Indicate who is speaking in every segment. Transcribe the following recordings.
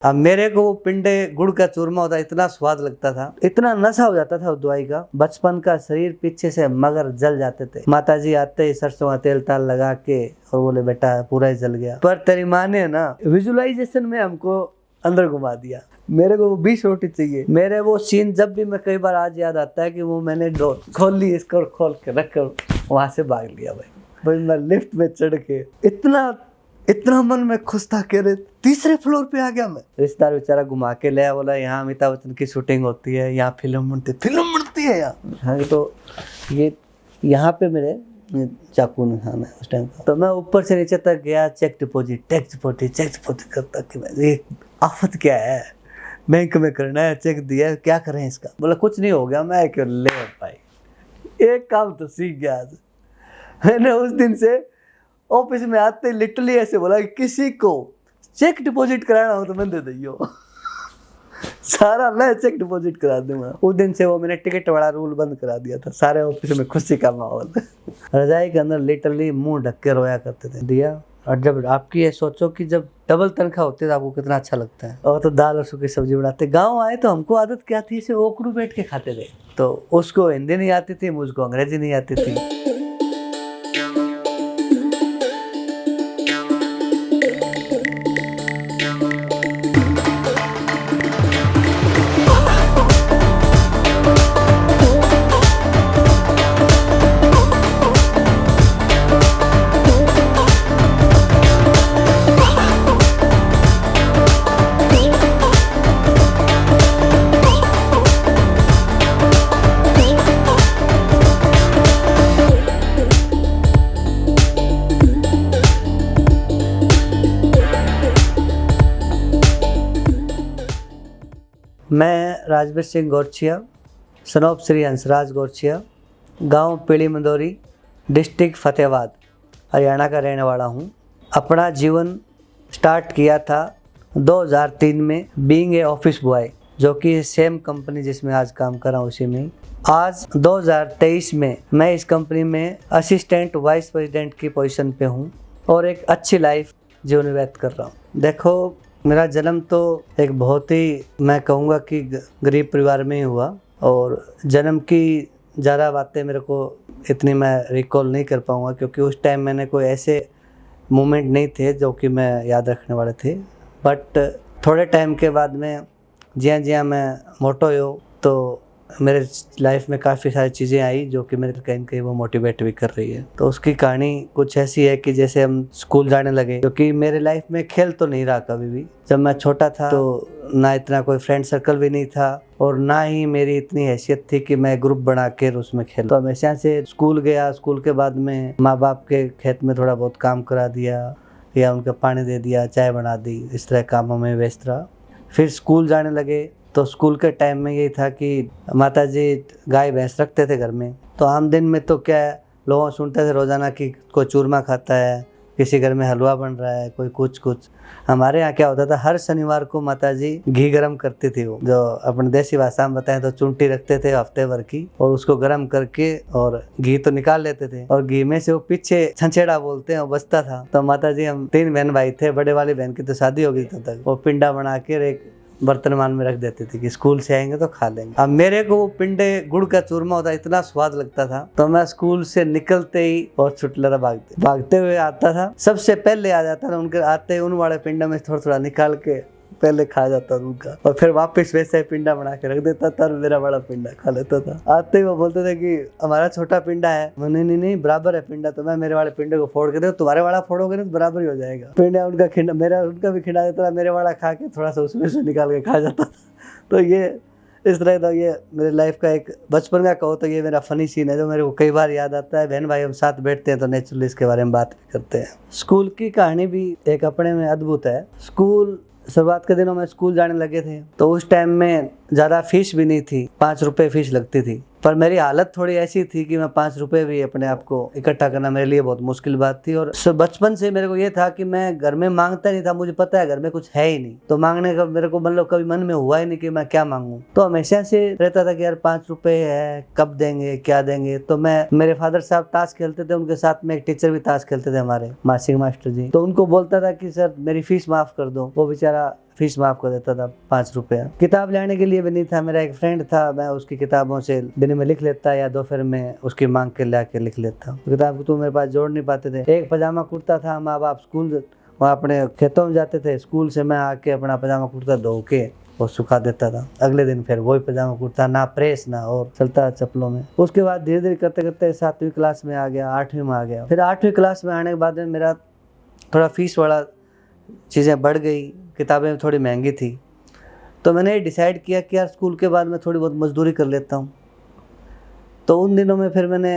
Speaker 1: अब मेरे को वो पिंडे गुड़ का चूरमा होता, इतना स्वाद लगता था, इतना नशा हो जाता था उस दवाई का। बचपन का शरीर पीछे से मगर जल जाते थे। माताजी आते ही सरसों का तेल ताल लगा के और बोले बेटा पूरा ही जल गया। पर तेरी माँ ने ना विजुअलाइजेशन में हमको अंदर घुमा दिया। मेरे को वो 20 रोटी चाहिए। मेरे वो सीन जब भी मैं कई बार आज याद आता है कि वो मैंने डोर खोल ली, इसको खोल के रख कर वहां से भाग लिया। भाई मैं लिफ्ट में चढ़ के इतना मन में खुश था कि अरे तीसरे फ्लोर पे आ गया मैं। रिश्तेदार बेचारा घुमा के ले बोला यहाँ अमिताभ बच्चन की शूटिंग होती है, यहाँ फिल्म बनती है यहाँ। हाँ तो ये यहाँ पे मेरे चाकू निशान है उस टाइम का। तो मैं ऊपर से नीचे तक गया, चेक डिपोजिट करता कि ये आफत क्या है, बैंक में करना है, चेक दिया, क्या करें इसका। बोला कुछ नहीं हो गया। मैं क्यों ले भाई, एक काम तो सीख गया आज। मैंने उस दिन से ऑफिस में आते लिटरली ऐसे बोला कि किसी को चेक डिपॉजिट कराना हो तो मैं दे दियो सारा मैं चेक डिपॉजिट करा दूंगा। उस दिन से वो मैंने टिकट वाला रूल बंद करा दिया था। सारे ऑफिस में खुशी का माहौल रजाई के अंदर लिटरली मुंह ढक के रोया करते थे दिया। और जब आपकी ये सोचो कि जब डबल तनख्वाह होती है तो आपको कितना अच्छा लगता है। और तो दाल और सूखी सब्जी बनाते। गाँव आए तो हमको आदत क्या थी, इसे ओकड़ू बैठ के खाते थे। तो उसको हिंदी नहीं आती थी, मुझको अंग्रेजी नहीं आती थी। मैं राजवीर सिंह गौरछिया, सन ऑफ श्री हंसराज गौरछिया, गांव पीली मंदोरी, डिस्ट्रिक्ट फतेहाबाद, हरियाणा का रहने वाला हूं। अपना जीवन स्टार्ट किया था 2003 में बीइंग ए ऑफिस बॉय, जो कि सेम कंपनी जिसमें आज काम कर रहा हूँ उसी में। आज 2023 में मैं इस कंपनी में असिस्टेंट वाइस प्रेसिडेंट की पोजीशन पे हूँ और एक अच्छी लाइफ जीवन व्यतीत कर रहा हूँ। देखो मेरा जन्म तो एक बहुत ही मैं कहूँगा कि गरीब परिवार में ही हुआ और जन्म की ज़्यादा बातें मेरे को इतनी मैं रिकॉल नहीं कर पाऊँगा, क्योंकि उस टाइम मैंने कोई ऐसे मोमेंट नहीं थे जो कि मैं याद रखने वाले थे। बट थोड़े टाइम के बाद में ज्याँ मैं मोटो हो तो मेरे लाइफ में काफ़ी सारी चीज़ें आई जो कि मेरे कहीं न कहीं वो मोटिवेट भी कर रही है। तो उसकी कहानी कुछ ऐसी है कि जैसे हम स्कूल जाने लगे, क्योंकि मेरे लाइफ में खेल तो नहीं रहा कभी भी। जब मैं छोटा था तो ना इतना कोई फ्रेंड सर्कल भी नहीं था और ना ही मेरी इतनी हैसियत थी कि मैं ग्रुप बना के उसमें खेल। तो हमेशा से स्कूल गया, स्कूल के बाद में माँ बाप के खेत में थोड़ा बहुत काम करा दिया या उनका पानी दे दिया, चाय बना दी, इस तरह कामों में व्यस्त रहा। फिर स्कूल जाने लगे तो स्कूल के टाइम में यही था कि माताजी गाय भैंस रखते थे घर में। तो आम दिन में तो क्या लोगों सुनते थे रोज़ाना कि कोई चूरमा खाता है, किसी घर में हलवा बन रहा है, कोई कुछ। हमारे यहाँ क्या होता था, हर शनिवार को माताजी घी गरम करती थी, वो जो अपने देसी भाषा में बताएं तो चुंटी रखते थे हफ्ते भर की, और उसको गरम करके और घी तो निकाल लेते थे और घी में से वो पीछे छंछेड़ा बोलते हैं वो बचता था। तो माताजी, हम 3 बहन भाई थे, बड़े वाली बहन की तो शादी हो गई तब तक, वो पिंडा बना के एक बर्तनमान में रख देते थे कि स्कूल से आएंगे तो खा लेंगे। अब मेरे को वो पिंडे गुड़ का चूरमा होता, इतना स्वाद लगता था। तो मैं स्कूल से निकलते ही और छुटलरा भागते हुए आता था। सबसे पहले आ जाता था उनके आते ही उन वाले पिंडा में थोड़ा थोड़ा निकाल के पहले खा जाता था उनका, और फिर वापस वैसे ही पिंडा बना के रख देता था और मेरा बड़ा पिंडा खा लेता था। आते ही वो बोलते थे कि हमारा छोटा पिंडा है। नहीं बराबर है पिंडा, तो मैं मेरे वाले पिंडे को फोड़ के दे, तुम्हारे वाला फोड़ोगे ना तो बराबर ही हो जाएगा। पिंडा उनका खिंडा, मेरा उनका भी खिंडा देता था, मेरे वाला खा के थोड़ा सा उसमें से निकाल के खा जाता था। तो ये इस तरह का ये मेरे लाइफ का एक बचपन का कहो तो ये मेरा फनी सीन है जो मेरे को कई बार याद आता है। बहन भाई हम साथ बैठते हैं तो नेचुरली इसके बारे में बात भी करते हैं। स्कूल की कहानी भी एक अपने में अद्भुत है। स्कूल शुरुआत के दिनों में स्कूल जाने लगे थे तो उस टाइम में ज़्यादा फीस भी नहीं थी, 5 रुपये फीस लगती थी। पर मेरी हालत थोड़ी ऐसी थी कि मैं 5 रुपये भी अपने आप को इकट्ठा करना मेरे लिए बहुत मुश्किल बात थी। और बचपन से मेरे को ये था कि मैं घर में मांगता नहीं था, मुझे पता है घर में कुछ है ही नहीं, तो मांगने का मेरे को मतलब कभी मन में हुआ ही नहीं कि मैं क्या मांगूं। तो हमेशा से रहता था कि यार 5 रुपये है, कब देंगे, क्या देंगे। तो मेरे फादर साहब ताश खेलते थे, उनके साथ में एक टीचर भी ताश खेलते थे हमारे मासिक मास्टर जी। तो उनको बोलता था कि सर मेरी फीस माफ़ कर दो। वो बेचारा फीस माफ कर देता था 5 रुपया। किताब लाने के लिए भी नहीं था, मेरा एक फ्रेंड था, मैं उसकी किताबों से दिन में लिख लेता या दोपहर में उसकी मांग के ला के लिख लेता। किताब तो मेरे पास जोड़ नहीं पाते थे। एक पजामा कुर्ता था, माँ बाप स्कूल वहाँ अपने खेतों में जाते थे, स्कूल से मैं आके अपना पजामा कुर्ता धो के और सुखा देता था। अगले दिन फिर वही पजामा कुर्ता, ना प्रेस ना और, चलता चप्पलों में। उसके बाद धीरे धीरे करते करते 7वीं क्लास में आ गया, 8वीं में आ गया। फिर 8वीं क्लास में आने के बाद में मेरा थोड़ा फीस वाला चीज़ें बढ़ गई, किताबें थोड़ी महंगी थी, तो मैंने डिसाइड किया कि यार स्कूल के बाद मैं थोड़ी बहुत मजदूरी कर लेता हूँ। तो उन दिनों में फिर मैंने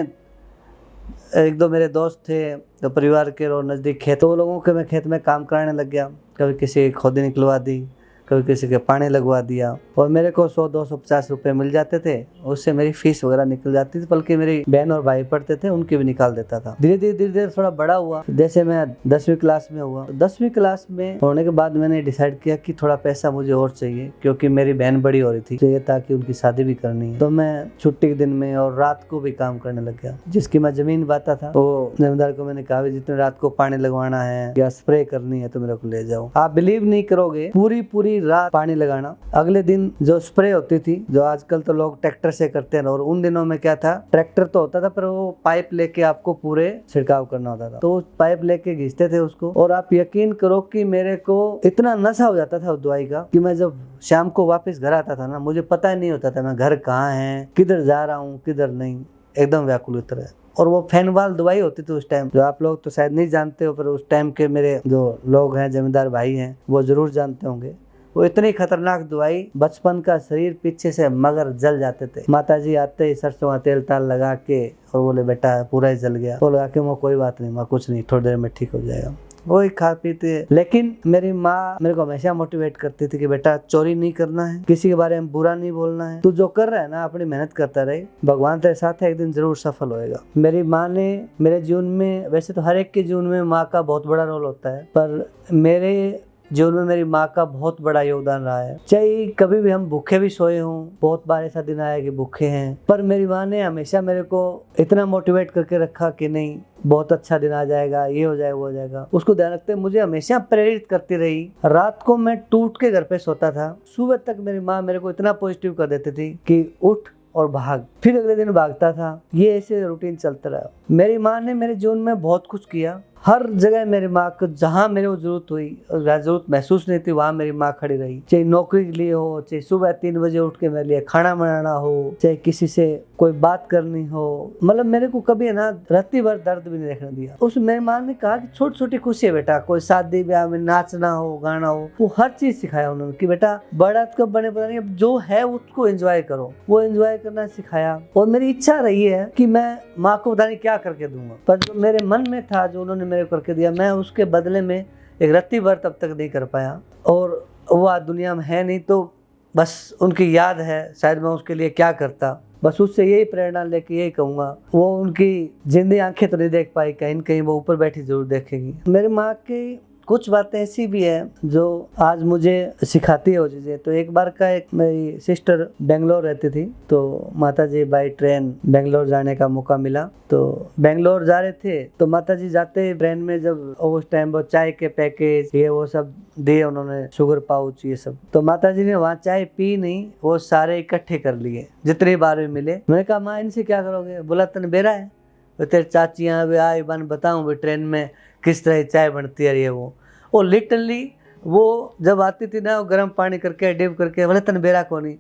Speaker 1: एक दो मेरे दोस्त थे तो परिवार के और नज़दीक खेत, तो लोगों के मैं खेत में काम कराने लग गया। कभी किसी की खोदी निकलवा दी, कभी किसी के पानी लगवा दिया, और मेरे को 100-250 रुपये मिल जाते थे। उससे मेरी फीस वगैरह निकल जाती थी, बल्कि मेरी बहन और भाई पढ़ते थे उनकी भी निकाल देता था। धीरे धीरे थोड़ा बड़ा हुआ। जैसे मैं 10वीं क्लास में हुआ, 10वीं क्लास में होने के बाद मैंने डिसाइड किया कि थोड़ा पैसा मुझे और चाहिए, क्योंकि मेरी बहन बड़ी हो रही थी, तो ये ताकि उनकी शादी भी करनी है। तो मैं छुट्टी के दिन में और रात को भी काम करने लग गया। जिसकी मैं जमीन बांटा था, वो जमींदार को मैंने कहा जितने रात को पानी लगवाना है या स्प्रे करनी है तो मेरे को ले जाओ। आप बिलीव नहीं करोगे, पूरी रात पानी लगाना। अगले दिन जो स्प्रे होती थी, जो आजकल तो लोग ट्रैक्टर से करते हैं, और उन दिनों में क्या था, ट्रैक्टर तो होता था पर वो पाइप लेके आपको पूरे छिड़काव करना होता था। तो उस पाइप लेके घिसते थे उसको, और आप यकीन करो कि मेरे को इतना नशा हो जाता था उस दवाई का कि मैं जब शाम को वापस घर आता था ना, मुझे पता ही नहीं होता था मैं घर कहाँ है, किधर जा रहा हूँ किधर नहीं, एकदम व्याकुल तरह। और वो फेनवाल दवाई होती थी उस टाइम, जो आप लोग तो शायद नहीं जानते हो, पर उस टाइम के मेरे जो लोग हैं, जमींदार भाई हैं, वो जरूर जानते होंगे। वो इतनी खतरनाक दवाई, बचपन का शरीर पीछे से मगर जल जाते थे। माताजी आते ही सरसों का तेल ताल लगा के और बोले बेटा पूरा ही जल गया। वो लगा के वो कोई बात नहीं माँ, कुछ नहीं, थोड़ी देर में ठीक हो जाएगा। वही खा पीते। लेकिन मेरी माँ मेरे को हमेशा मोटिवेट करती थी कि बेटा चोरी नहीं करना है, किसी के बारे में बुरा नहीं बोलना है, तू जो कर रहा है ना अपनी मेहनत करता रहे, भगवान तेरे साथ है, एक दिन जरूर सफल होएगा। मेरी माँ ने मेरे जीवन में, वैसे तो हर एक के जीवन में माँ का बहुत बड़ा रोल होता है, पर मेरे जीवन में मेरी माँ का बहुत बड़ा योगदान रहा है। चाहे कभी भी हम भूखे भी सोए हों, बहुत बार ऐसा दिन आया कि भूखे हैं, पर मेरी माँ ने हमेशा मेरे को इतना मोटिवेट करके रखा कि नहीं बहुत अच्छा दिन आ जाएगा, ये हो जाएगा वो हो जाएगा। उसको ध्यान रखते मुझे हमेशा प्रेरित करती रही। रात को मैं टूट के घर पे सोता था, सुबह तक मेरी माँ मेरे को इतना पॉजिटिव कर देती थी कि उठ और भाग, फिर अगले दिन भागता था। ये ऐसे रूटीन चलता रहा। मेरी माँ ने मेरे जीवन में बहुत कुछ किया। हर जगह मेरी माँ को, जहाँ मेरे को जरूरत हुई, जरूरत महसूस नहीं थी, वहाँ मेरी माँ खड़ी रही। चाहे नौकरी के लिए हो, चाहे सुबह 3 बजे उठ के मेरे लिए खाना बनाना हो, चाहे किसी से कोई बात करनी हो, मतलब मेरे को कभी ना राती भर दर्द भी नहीं देखने दिया। उस मेरी माँ ने कहा कि छोटी छोटी खुशी है बेटा, कोई शादी ब्याह में नाचना हो, गाना हो, वो हर चीज सिखाया उन्होंने कि बेटा बड़ा कब बने पता नहीं, अब जो है उसको एंजॉय करो। वो एंजॉय करना सिखाया। और मेरी इच्छा रही है कि मैं माँ को पता नहीं क्या करके दूंगा, पर जो मेरे मन में था, जो उन्होंने मेरे को करके दिया, मैं उसके बदले में एक रत्ती भर तब तक नहीं कर पाया। और वो आज दुनिया में है नहीं, तो बस उनकी याद है, शायद मैं उसके लिए क्या करता। बस उससे यही प्रेरणा लेके यही कहूँगा, वो उनकी जिंदी आंखें तो नहीं देख पाई, कहीं न कहीं वो ऊपर बैठी जरूर देखेगी। मेरी माँ की कुछ बातें ऐसी भी है जो आज मुझे सिखाती है वो चीज़ें। तो एक बार का, एक मेरी सिस्टर बेंगलोर रहती थी, तो माताजी बाई ट्रेन बेंगलोर जाने का मौका मिला। तो बेंगलोर जा रहे थे, तो माताजी जाते ट्रेन में, जब उस टाइम वो चाय के पैकेज ये वो सब दिए उन्होंने, शुगर पाउच ये सब, तो माताजी ने वहाँ चाय पी नहीं, वो सारे इकट्ठे कर लिए जितनी बार भी मिले। मैंने कहा माँ इनसे क्या करोगे? बोला तन बेरा है, तो तेरे चाचियाँ भी आए बन बताऊँ भी ट्रेन में किस तरह चाय बनती है। ये वो लिटरली वो जब आती थी ना, वो गर्म पानी करके डिप करके, बोले तन बेरा को नहीं,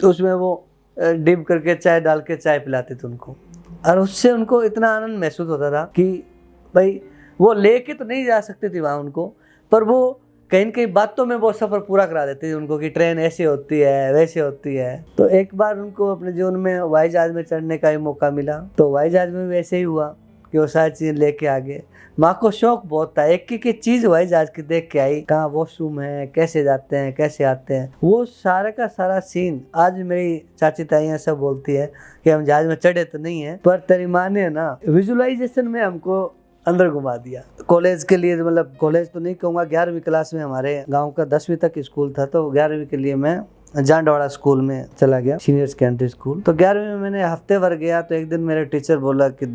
Speaker 1: तो उसमें वो डिप करके चाय डाल के चाय पिलाती थी उनको। और उससे उनको इतना आनंद महसूस होता था कि भाई वो लेके तो नहीं जा सकती थी वहाँ उनको, पर वो कहीं न कहीं बातों में वो सफ़र पूरा करा देती थी उनको कि ट्रेन ऐसी होती है वैसे होती है। तो एक बार उनको अपने जीवन में हवाई जहाज़ में चढ़ने का ही मौका मिला, तो हवाई जहाज़ में भी वैसे ही हुआ कि वो सारी चीज़ें लेके आ गए। माँ को शौक बहुत था, एक एक चीज़ हवाई जहाज़ की देख के आई, कहाँ वॉशरूम है, कैसे जाते हैं, कैसे आते हैं, वो सारा का सारा सीन आज मेरी चाची ताइयाँ सब बोलती है कि हम जहाज़ में चढ़े तो नहीं है, पर तेरी माँ ने ना विजुअलाइजेशन में हमको अंदर घुमा दिया। कॉलेज के लिए, मतलब कॉलेज तो नहीं कहूँगा, 11वीं क्लास में हमारे गाँव का 10वीं तक स्कूल था, तो 11वीं के लिए मैं जांडवाड़ा स्कूल में चला गया, सीनियर सेकेंडरी स्कूल। तो 11वीं में मैंने हफ्ते भर गया, तो एक दिन मेरे टीचर बोला कि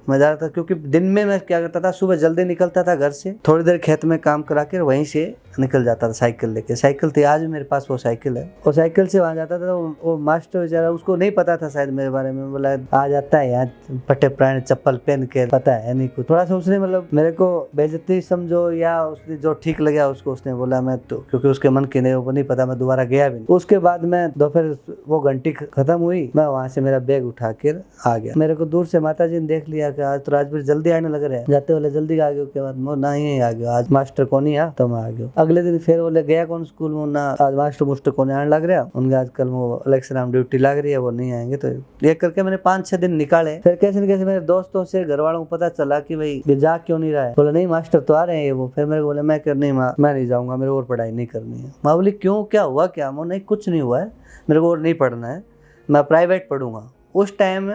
Speaker 1: मैं जा रहा था, क्योंकि दिन में मैं क्या करता था, सुबह जल्दी निकलता था घर से, थोड़ी देर खेत में काम करा कर वहीं से निकल जाता था साइकिल लेके। साइकिल थी, आज भी मेरे पास वो साइकिल है। और साइकिल से वहाँ जाता था, तो वो मास्टर बेचारा, उसको नहीं पता था शायद मेरे बारे में, बोला आ जाता है यार फटे पुराने चप्पल पहन के, पता है नहीं कुछ। थोड़ा सा उसने मतलब मेरे को बेइज्जती समझो या उसने जो ठीक लगा उसको उसने बोला, मैं तो क्योंकि उसके मन की नहीं पता, मैं दोबारा गया भी नहीं। उसके बाद मैं दोपहर वो घंटी खत्म हुई, मैं वहाँ से मेरा बैग उठा कर आ गया। मेरे को दूर से माता जी ने देख लिया कि आज तो राजवीर जल्दी आने लग रहे हैं, जाते वाले जल्दी आ गए। उसके बाद मैं ना ही आ गया, आज मास्टर को नहीं आ तो मैं आ गया। अगले दिन फिर बोले गया कौन स्कूल में ना, आज मास्टर को नहीं आने लग रहा, उनके आजकल वो इलेक्शन ड्यूटी लग रही है, वो नहीं आएंगे। तो ये करके मैंने 5-6 दिन निकाले। फिर कैसे न कैसे मेरे दोस्तों से, घर वालों को पता चला कि भाई ये जा क्यों नहीं रहा है। बोला नहीं मास्टर तो आ रहे हैं वो। फिर मेरे को बोले मैं नहीं जाऊंगा, मेरे और पढ़ाई नहीं करनी है। मैं बोली क्यों, क्या हुआ क्या? मैं नहीं कुछ नहीं हुआ है, मेरे को और नहीं पढ़ना है, मैं प्राइवेट पढ़ूंगा। उस टाइम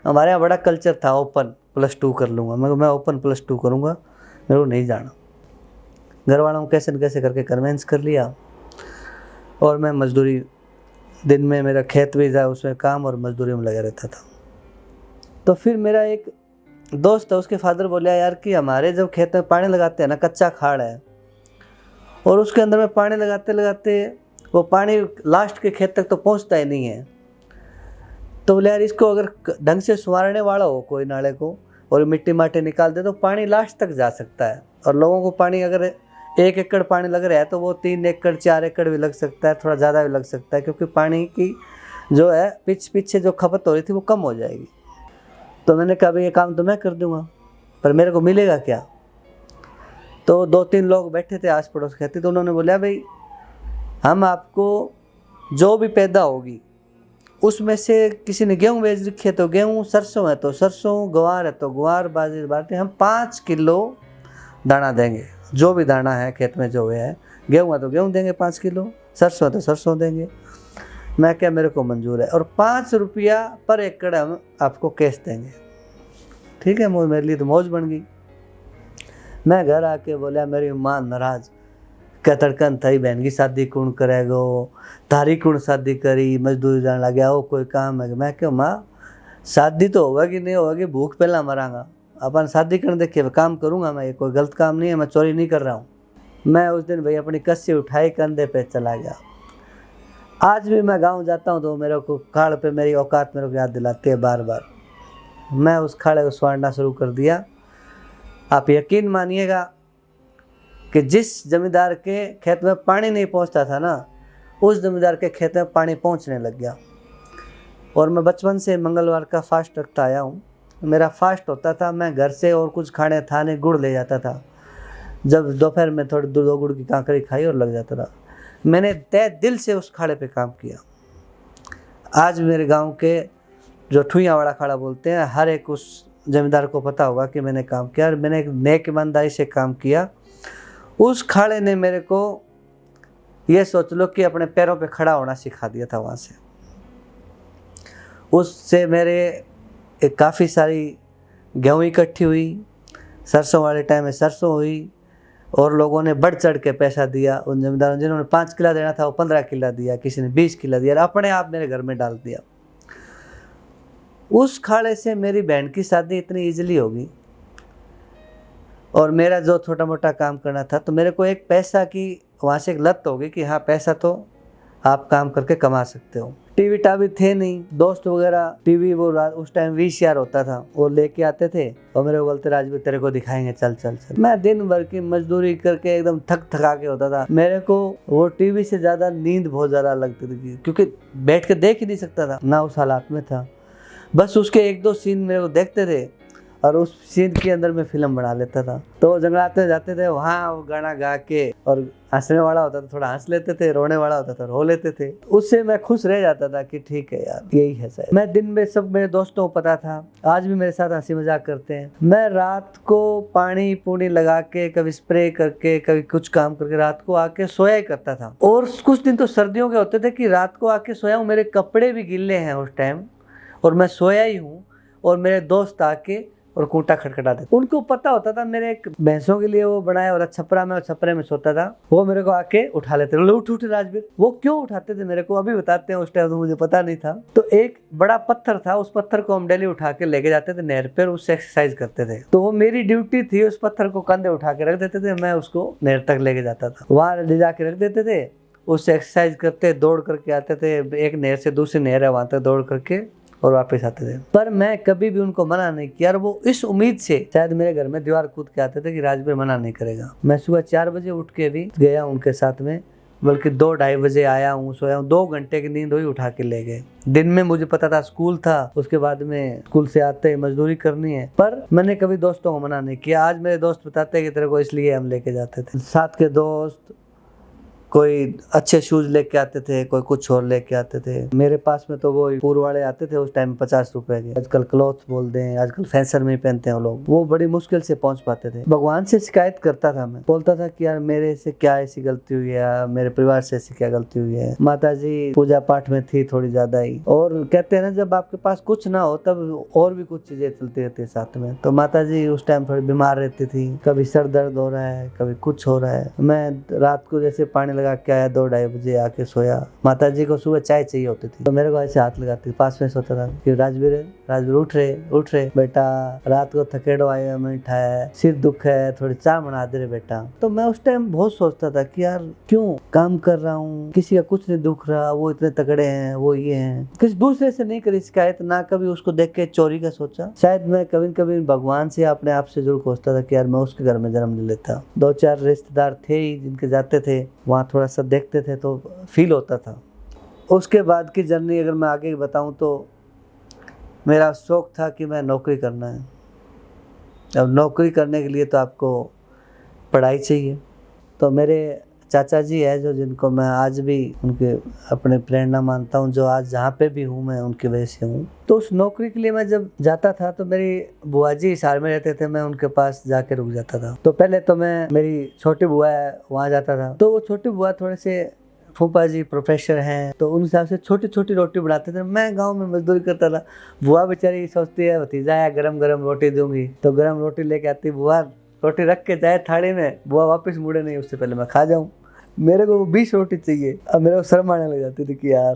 Speaker 1: हमारे यहाँ बड़ा कल्चर था, ओपन +2 कर लूँगा। मैं ओपन +2 करूँगा, मेरे को नहीं जाना। घर वालों को कैसे न कैसे करके कन्वेंस कर लिया, और मैं मजदूरी, दिन में मेरा खेत भी था, उसमें काम और मजदूरी में लगा रहता था। तो फिर मेरा एक दोस्त है, उसके फादर बोले यार कि हमारे जब खेत में पानी लगाते हैं ना, कच्चा खाड़ है, और उसके अंदर में पानी लगाते लगाते वो पानी लास्ट के खेत तक तो पहुंचता ही नहीं है। तो बोले यार इसको अगर ढंग से संवारने वाला हो कोई नाले को, और मिट्टी माटी निकाल दे तो पानी लास्ट तक जा सकता है। और लोगों को पानी अगर 1 एकड़ पानी लग रहा है तो वो 3 एकड़ 4 एकड़ भी लग सकता है, थोड़ा ज़्यादा भी लग सकता है, क्योंकि पानी की जो है पीछे जो खपत हो रही थी वो कम हो जाएगी। तो मैंने कहा भाई ये काम तो मैं कर दूंगा, पर मेरे को मिलेगा क्या? तो 2-3 लोग बैठे थे आस पड़ोस कहते, तो उन्होंने बोला भाई हम आपको जो भी पैदा होगी उसमें से, किसी ने गेहूँ बेच रखी है तो गेहूँ, सरसों है तो सरसों, ग्वार है तो ग्वार, बाजरे हम 5 किलो दाना देंगे। जो भी दाना है खेत में जो है, गेहूँ है तो गेहूँ देंगे 5 किलो, सरसों है तो सरसों देंगे। मैं क्या, मेरे को मंजूर है, और 5 रुपया पर एकड़ हम आपको कैश देंगे। ठीक है, मेरे लिए तो मौज बन गई। मैं घर आके बोला, मेरी माँ नाराज, क्या तड़कन थई बहन की शादी कौन करेगो, तारी कौन शादी करी, मजदूरी जाने लग गया, वो कोई काम है? मैं क्यों माँ, शादी तो होगी नहीं होगी, भूख पहला मरांगा, अपन शादी करने देखिए, काम करूँगा मैं, ये कोई गलत काम नहीं है, मैं चोरी नहीं कर रहा हूँ। मैं उस दिन भाई अपनी कस्सी उठाई, कंधे पे चला गया। आज भी मैं गाँव जाता हूँ तो मेरे को खाड़ पे मेरी औकात मेरे को याद दिलाती है बार बार। मैं उस खाड़े को संवारना शुरू कर दिया। आप यकीन मानिएगा कि जिस जमींदार के खेत में पानी नहीं पहुंचता था ना, उस जमींदार के खेत में पानी पहुंचने लग गया। और मैं बचपन से मंगलवार का फास्ट रखता आया हूँ। मेरा फास्ट होता था, मैं घर से और कुछ खाने था नहीं, गुड़ ले जाता था। जब दोपहर में थोड़ी 2 गुड़ की कांकरी खाई और लग जाता था। मैंने तय दिल से उस खाड़े पे काम किया। आज मेरे गाँव के जो ठुइयाँ वाला खाड़ा बोलते हैं, हर एक उस जमींदार को पता होगा कि मैंने काम किया, और मैंने एक नेक ईमानदारी से काम किया। उस खाड़े ने मेरे को ये सोच लो कि अपने पैरों पे खड़ा होना सिखा दिया था। वहाँ से उससे मेरे काफ़ी सारी गेहूँ इकट्ठी हुई, सरसों वाले टाइम में सरसों हुई, और लोगों ने बढ़ चढ़ के पैसा दिया। उन जमींदारों जिन्होंने 5 किला देना था वो 15 किला दिया, किसी ने 20 किला दिया, और अपने आप मेरे घर में डाल दिया। उस खाड़े से मेरी बहन की शादी इतनी ईजिली होगी, और मेरा जो छोटा मोटा काम करना था, तो मेरे को एक पैसा की वहाँ से एक लत हो गई कि हाँ पैसा तो आप काम करके कमा सकते हो। टीवी टावी थे नहीं, दोस्त वगैरह टीवी वो उस टाइम VCR होता था, वो लेके आते थे और मेरे को बोलते राजवीर तेरे को दिखाएंगे, चल चल चल। मैं दिन भर की मजदूरी करके एकदम थका के होता था। मेरे को वो टीवी से ज़्यादा नींद बहुत ज़्यादा लगती थी, क्योंकि बैठ के देख ही नहीं सकता था ना, उस हालात में था। बस उसके 1-2 सीन मेरे को देखते थे, और उस सीन के अंदर मैं फिल्म बना लेता था। तो जंगलात में जाते थे, वहाँ वो गाना गा के, और हंसने वाला होता था थोड़ा हंस लेते थे, रोने वाला होता था रो लेते थे। उससे मैं खुश रह जाता था कि ठीक है यार यही है शायद। मैं दिन में सब मेरे दोस्तों को पता था, आज भी मेरे साथ हंसी मजाक करते हैं। मैं रात को पानी पूनी लगा के, कभी स्प्रे करके, कभी कुछ काम करके रात को आके सोया ही करता था। और कुछ दिन तो सर्दियों के होते थे कि रात को आके सोया हूँ, मेरे कपड़े भी गिले हैं उस टाइम, और मैं सोया ही हूँ, और मेरे दोस्त आके और कूटा खटखटाते। उनको पता होता था मेरे एक भैंसों के लिए वो बनाया वाला छपरा में, और छपरे में सोता था, वो मेरे को आके उठा लेते, बोले उठ उठ राजवीर। वो क्यों उठाते थे मेरे को अभी बताते हैं, उस टाइम तो मुझे पता नहीं था। तो एक बड़ा पत्थर था, उस पत्थर को हम डेली उठा के लेके जाते थे नहर पर, उससे एक्सरसाइज करते थे। तो वो मेरी ड्यूटी थी, उस पत्थर को कंधे उठा के रख देते थे, मैं उसको नहर तक लेके जाता था, वहां ले जाके रख देते थे, उससे एक्सरसाइज करते, दौड़ करके आते थे, एक नहर से दूसरी नहर है वहां तक दौड़ करके और वापस आते थे। पर मैं कभी भी उनको मना नहीं किया, और वो इस उम्मीद से शायद मेरे घर में दीवार कूद के आते थे कि राजवीर मना नहीं करेगा। मैं सुबह 4 बजे उठ के भी गया उनके साथ में, बल्कि 2-2:30 बजे आया हूँ, सोया हूँ, 2 घंटे की नींद हुई, उठा के ले गए। दिन में मुझे पता था स्कूल था, उसके बाद में स्कूल से आते मजदूरी करनी है, पर मैंने कभी दोस्तों को मना नहीं किया। आज मेरे दोस्त बताते हैं कि तेरे को इसलिए हम लेके जाते थे। साथ के दोस्त कोई अच्छे शूज लेके आते थे, कोई कुछ और लेके आते थे। मेरे पास में तो वो पूर वाले आते थे उस टाइम 50 रुपए के, आजकल क्लॉथ बोल दें, आजकल फैशन में पहनते हैं लोग, वो बड़ी मुश्किल से पहुंच पाते थे। भगवान से शिकायत करता था मैं, बोलता था कि यार मेरे से क्या ऐसी गलती हुई है, मेरे परिवार से ऐसी क्या गलती हुई है। माता जी पूजा पाठ में थी थोड़ी ज्यादा ही, और कहते हैं ना जब आपके पास कुछ ना हो तब और भी कुछ चीजें चलती रहती है साथ में। तो माता जी उस टाइम थोड़ी बीमार रहती थी, कभी सर दर्द हो रहा है, कभी कुछ हो रहा है। मैं रात को जैसे पानी लगा के आया, 2-2:30 बजे आके सोया, माता जी को सुबह चाय चाहिए होती थी, तो मेरे को ऐसे हाथ लगाती, पास में सोता था कि राजवीर उठ रहे बेटा, रात को थकेड़ो आया, मैं उठाया, सिर दुख है, थोड़ी चाय बना दे रे बेटा। तो मैं उस टाइम बहुत सोचता था कि यार क्यों काम कर रहा हूँ, किसी का कुछ नहीं दुख रहा, वो इतने तगड़े हैं, वो ये हैं, किसी दूसरे से नहीं करी शिकायत, ना कभी उसको देख के चोरी का सोचा। शायद मैं कभी कभी भगवान से अपने आप से जरूर सोचता था कि यार मैं उसके घर में जन्म ले लेता। 2-4 रिश्तेदार थे ही जिनके जाते थे, वहाँ थोड़ा सा देखते थे तो फील होता था। उसके बाद की जर्नी अगर मैं आगे बताऊं तो मेरा शौक था कि मैं नौकरी करना है। अब नौकरी करने के लिए तो आपको पढ़ाई चाहिए। तो मेरे चाचा जी है जो, जिनको मैं आज भी उनके अपने प्रेरणा मानता हूँ, जो आज जहाँ पे भी हूँ मैं उनकी वजह से हूँ। तो उस नौकरी के लिए मैं जब जाता था तो मेरी बुआ जी हिसार में रहते थे, मैं उनके पास जाके रुक जाता था। तो पहले तो मैं, मेरी छोटी बुआ है वहाँ जाता था, तो वो छोटी बुआ थोड़े से फूफा जी प्रोफेसर हैं, तो उन हिसाब से छोटी छोटी रोटी बनाते थे। मैं गांव में मजदूरी करता था। बुआ बेचारी सोचती है भतीजा है, गरम गरम रोटी दूंगी, तो गरम रोटी लेके आती, बुआ रोटी रख के जाए थाली में, बुआ वापस मुड़े नहीं, उससे पहले मैं खा जाऊं। मेरे को 20 रोटी चाहिए। अब मेरे को शर्म आने लग जाती थी कि यार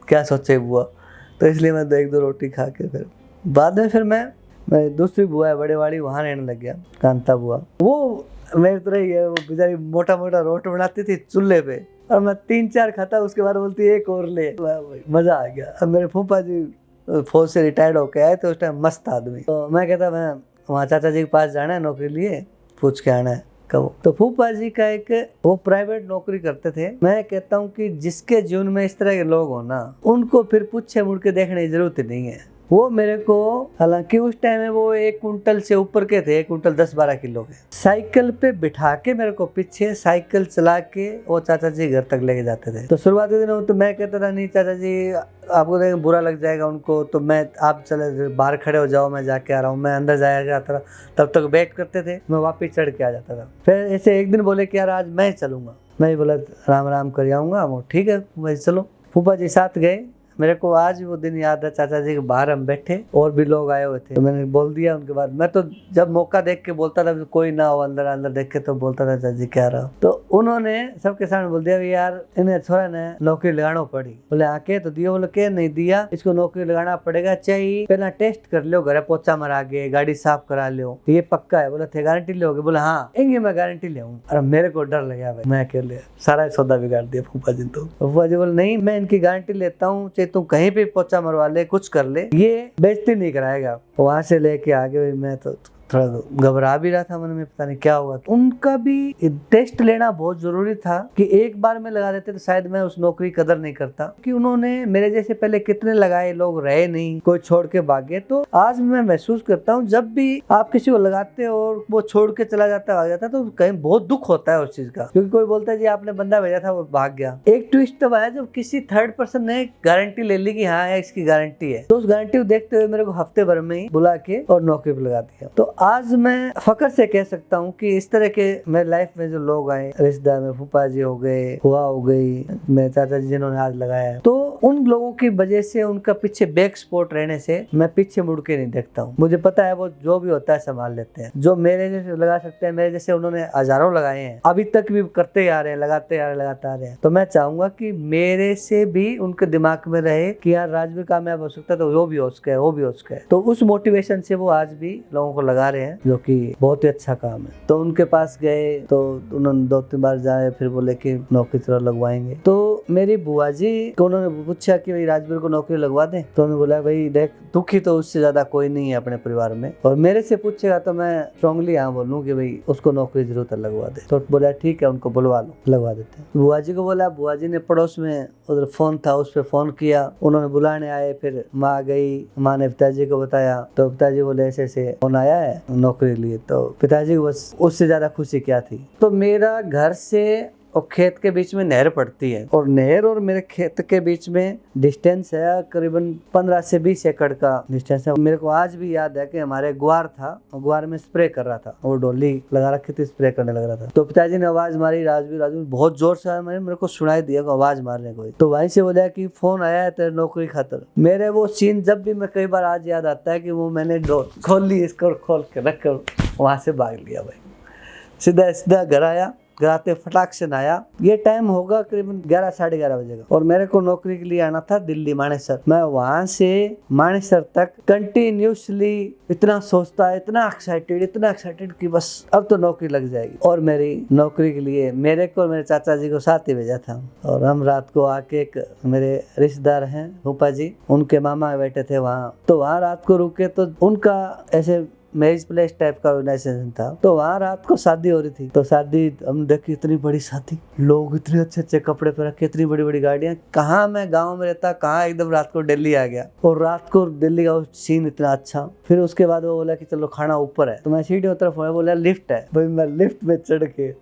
Speaker 1: क्या सोचे बुआ, तो इसलिए मैं 1-2 रोटी खा के फिर बाद में फिर मैं दूसरी बुआ है बड़े वाली, वहाँ रहने लग गया, कांता बुआ। वो मेरी तरह ही है, वो बेचारी मोटा मोटा रोटी बनाती थी चूल्हे पे, और मैं 3-4 खाता, उसके बाद बोलती एक और ले, मजा आ गया। अब मेरे फूफा जी फौज से रिटायर्ड होके आए, तो उस टाइम मस्त आदमी, तो मैं कहता मैं वहाँ चाचा जी के पास जाना है नौकरी लिए, पूछ के आना है कब। तो फूफा जी का एक, वो प्राइवेट नौकरी करते थे। मैं कहता हूँ कि जिसके जीवन में इस तरह के लोग हो ना, उनको फिर पीछे मुड़ के देखने की जरूरत नहीं है। वो मेरे को, हालांकि उस टाइम में वो 1 कुंटल से ऊपर के थे, 1 कुंटल 10-12 किलो के, साइकिल पे बिठा के मेरे को पीछे साइकिल चला के वो चाचा जी घर तक लेके जाते थे। तो शुरुआती दिनों तो मैं कहता था नहीं चाचा जी आपको देख बुरा लग जाएगा उनको, तो मैं, आप चले बाहर खड़े हो जाओ, मैं जाके आ रहा हूँ। मैं अंदर जाया जाता था, तब तक वेट करते थे, मैं वापिस चढ़ के आ जाता था। फिर ऐसे एक दिन बोले कि यार आज मैं चलूंगा, मैं बोला राम राम कर आऊँगा। वो ठीक है भाई चलो। फूफा जी साथ गए। मेरे को आज वो दिन याद है, चाचा जी के बाहर हम बैठे, और भी लोग आए हुए थे, तो मैंने बोल दिया उनके बाद। मैं तो जब मौका देख के बोलता था, कोई ना हो अंदर, अंदर देख के तो बोलता था चाचा जी क्या रहा। तो उन्होंने सबके सामने बोल दिया यार इन्हें छोरा ने नौकरी लगाना पड़ी। बोले आके तो दियो, बोले के नहीं दिया, इसको नौकरी लगाना पड़ेगा, चाहिए पहला टेस्ट कर लो, घर पोचा मरा के गाड़ी साफ करा लो, ये पक्का है। बोले थे गारंटी लोगे? बोले हाँ इंगे मैं गारंटी ले। और मेरे को डर लगा भाई, मैं अकेले सारा सौदा बिगाड़ दिया फूफा जी। तो फूफा जी बोले नहीं मैं इनकी गारंटी लेता हूँ, तू कहीं पे पोचा मरवा ले, कुछ कर ले, ये बेइज्जती नहीं कराएगा। वहां से लेके आगे मैं तो थोड़ा घबरा भी रहा था मन में, पता नहीं क्या हुआ। उनका भी टेस्ट लेना बहुत जरूरी था कि एक बार में लगा देते तो शायद मैं उस नौकरी कदर नहीं करता, कि उन्होंने मेरे जैसे पहले कितने लगाए, लोग रहे नहीं, कोई छोड़ के भागे। तो आज मैं महसूस करता हूँ जब भी आप किसी को लगाते हो और वो छोड़ के चला जाता है, भाग जाता है, तो कहीं बहुत दुख होता है उस चीज का, क्योंकि कोई बोलता है जी आपने बंदा भेजा था वो भाग गया। एक ट्विस्ट तब आया जब किसी थर्ड पर्सन ने गारंटी ले ली कि हाँ इसकी गारंटी है, तो उस गारंटी को देखते हुए मेरे को हफ्ते भर में ही बुला के और नौकरी पर लगा दिया। तो आज मैं फख्र से कह सकता हूँ कि इस तरह के मेरे लाइफ में जो लोग आए, रिश्तेदार में फूफा जी हो गए, हुआ हो गई, मेरे चाचा जी जिन्होंने हाथ लगाया है, तो उन लोगों की वजह से, उनका पीछे बैक सपोर्ट रहने से मैं पीछे मुड़ के नहीं देखता हूँ। मुझे पता है वो जो भी होता है संभाल लेते हैं। जो मेरे जैसे लगा सकते हैं, मेरे जैसे उन्होंने हजारों लगाए हैं, अभी तक भी करते ही आ रहे हैं, लगाते आ रहे हैं। तो मैं चाहूंगा कि मेरे से भी उनके दिमाग में रहे कि यार राजवीर कामयाब हो सकता है तो वो भी हो सके, वो भी हो सके। तो उस मोटिवेशन से वो आज भी लोगों को लगा रहे हैं, जो कि बहुत ही अच्छा काम है। तो उनके पास गए तो उन्होंने 2-3 बार जाए, फिर बोले कि नौकरी तरह लगवाएंगे। तो मेरी बुआ जी को उन्होंने पूछा कि भाई राजवीर को नौकरी लगवा दें। तो उन्होंने बोला भाई देख, दुखी तो उससे ज्यादा कोई नहीं है अपने परिवार में, और मेरे से पूछेगा तो मैं स्ट्रांगली यहाँ बोलूँ कि भाई उसको नौकरी जरूर लगवा दे। तो बोला ठीक है, उनको बुलवा लो, लगवा देते हैं। बुआ जी को बोला, बुआ जी ने पड़ोस में उधर फोन था, उस पर फोन किया, उन्होंने बुलाने आए। फिर माँ गई, माँ ने पिताजी को बताया, तो पिताजी बोले ऐसे ऐसे फोन आया है नौकरी के लिए। तो पिताजी को बस उससे ज्यादा खुशी क्या थी। तो मेरा घर से और खेत के बीच में नहर पड़ती है, और नहर और मेरे खेत के बीच में डिस्टेंस है करीबन 15 से 20 एकड़ का डिस्टेंस है। मेरे को आज भी याद है कि हमारे ग्वार था, ग्वार में स्प्रे कर रहा था, और डोली लगा रखी थी, स्प्रे करने लग रहा था। तो पिताजी ने आवाज मारी, राजवीर राजवीर, बहुत जोर से मेरे को सुनाई दिया आवाज मारने को। तो वहीं से बोला कि फोन आया है तेरे नौकरी खातर। मेरे वो सीन जब भी मैं कई बार आज याद आता है कि वो मैंने डोर खोल ली, इसको खोल के रख कर वहां से भाग लिया भाई। सीधा सीधा घर आया, घर आते फटाक से नहाया। ये टाइम होगा करीबन 11 साढ़े 11 बजे का, और मेरे को नौकरी के लिए आना था दिल्ली मानेसर। मैं वहां से मानेसर तक कंटिन्यूसली इतना सोचता, इतना एक्साइटेड कि बस अब तो नौकरी लग जाएगी। और मेरी नौकरी के लिए मेरे को मेरे चाचा जी को साथ ही भेजा था, और हम रात को आके, एक मेरे रिश्तेदार हैं फूफा जी, उनके मामा बैठे थे वहाँ, तो वहाँ रात को रुके। तो उनका ऐसे मैरिज प्लेस टाइप का ऑर्गेनाइजेशन था, तो वहाँ रात को शादी हो रही थी। तो शादी हम देखी, इतनी बड़ी शादी, लोग इतने अच्छे अच्छे कपड़े पे रखे, इतनी बड़ी बड़ी गाड़ियाँ। कहाँ मैं गांव में रहता, कहाँ एकदम रात को दिल्ली आ गया, और रात को दिल्ली का सीन इतना अच्छा। फिर उसके बाद वो बोला कि चलो खाना ऊपर है, तो मैं सीढ़ियों तरफ बोला लिफ्ट है। भाई मैं लिफ्ट में चढ़ के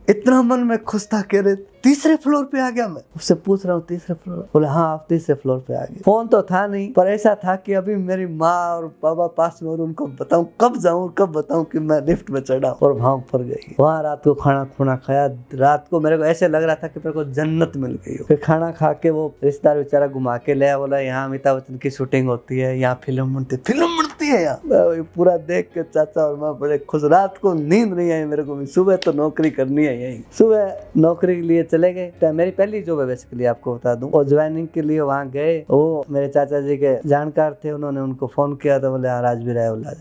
Speaker 1: इतना मन में खुश था कि अरे तीसरे फ्लोर पे आ गया। मैं उससे पूछ रहा हूँ तीसरे फ्लोर, बोले हाँ आप तीसरे फ्लोर पे आ गए। फोन तो था नहीं, पर ऐसा था कि अभी मेरी माँ और पापा पास में, और उनको बताऊं कब जाऊं, कब बताऊं कि मैं लिफ्ट में चढ़ा, और वहां ऊपर गई। वहां रात को खाना खुना खाया। रात को मेरे को ऐसे लग रहा था कि मेरे को जन्नत मिल गई हो। फिर खाना खा के वो रिश्तेदार बेचारा घुमा के ले आया, बोला यहाँ अमिताभ बच्चन की शूटिंग होती है, यहाँ फिल्म बनती है यहाँ। पूरा देख के चाचा और माँ बड़े खुश। रात को नींद नहीं आई मेरे को, सुबह तो नौकरी करनी है यही। सुबह नौकरी के लिए चले गए। तो मेरी पहली जॉब है बेसिकली, आपको बता दूं। और ज्वाइनिंग के लिए वहाँ गए, वो मेरे चाचा जी के जानकार थे, उन्होंने उनको फोन किया, तो बोले हाँ राजवीर आया, बोला।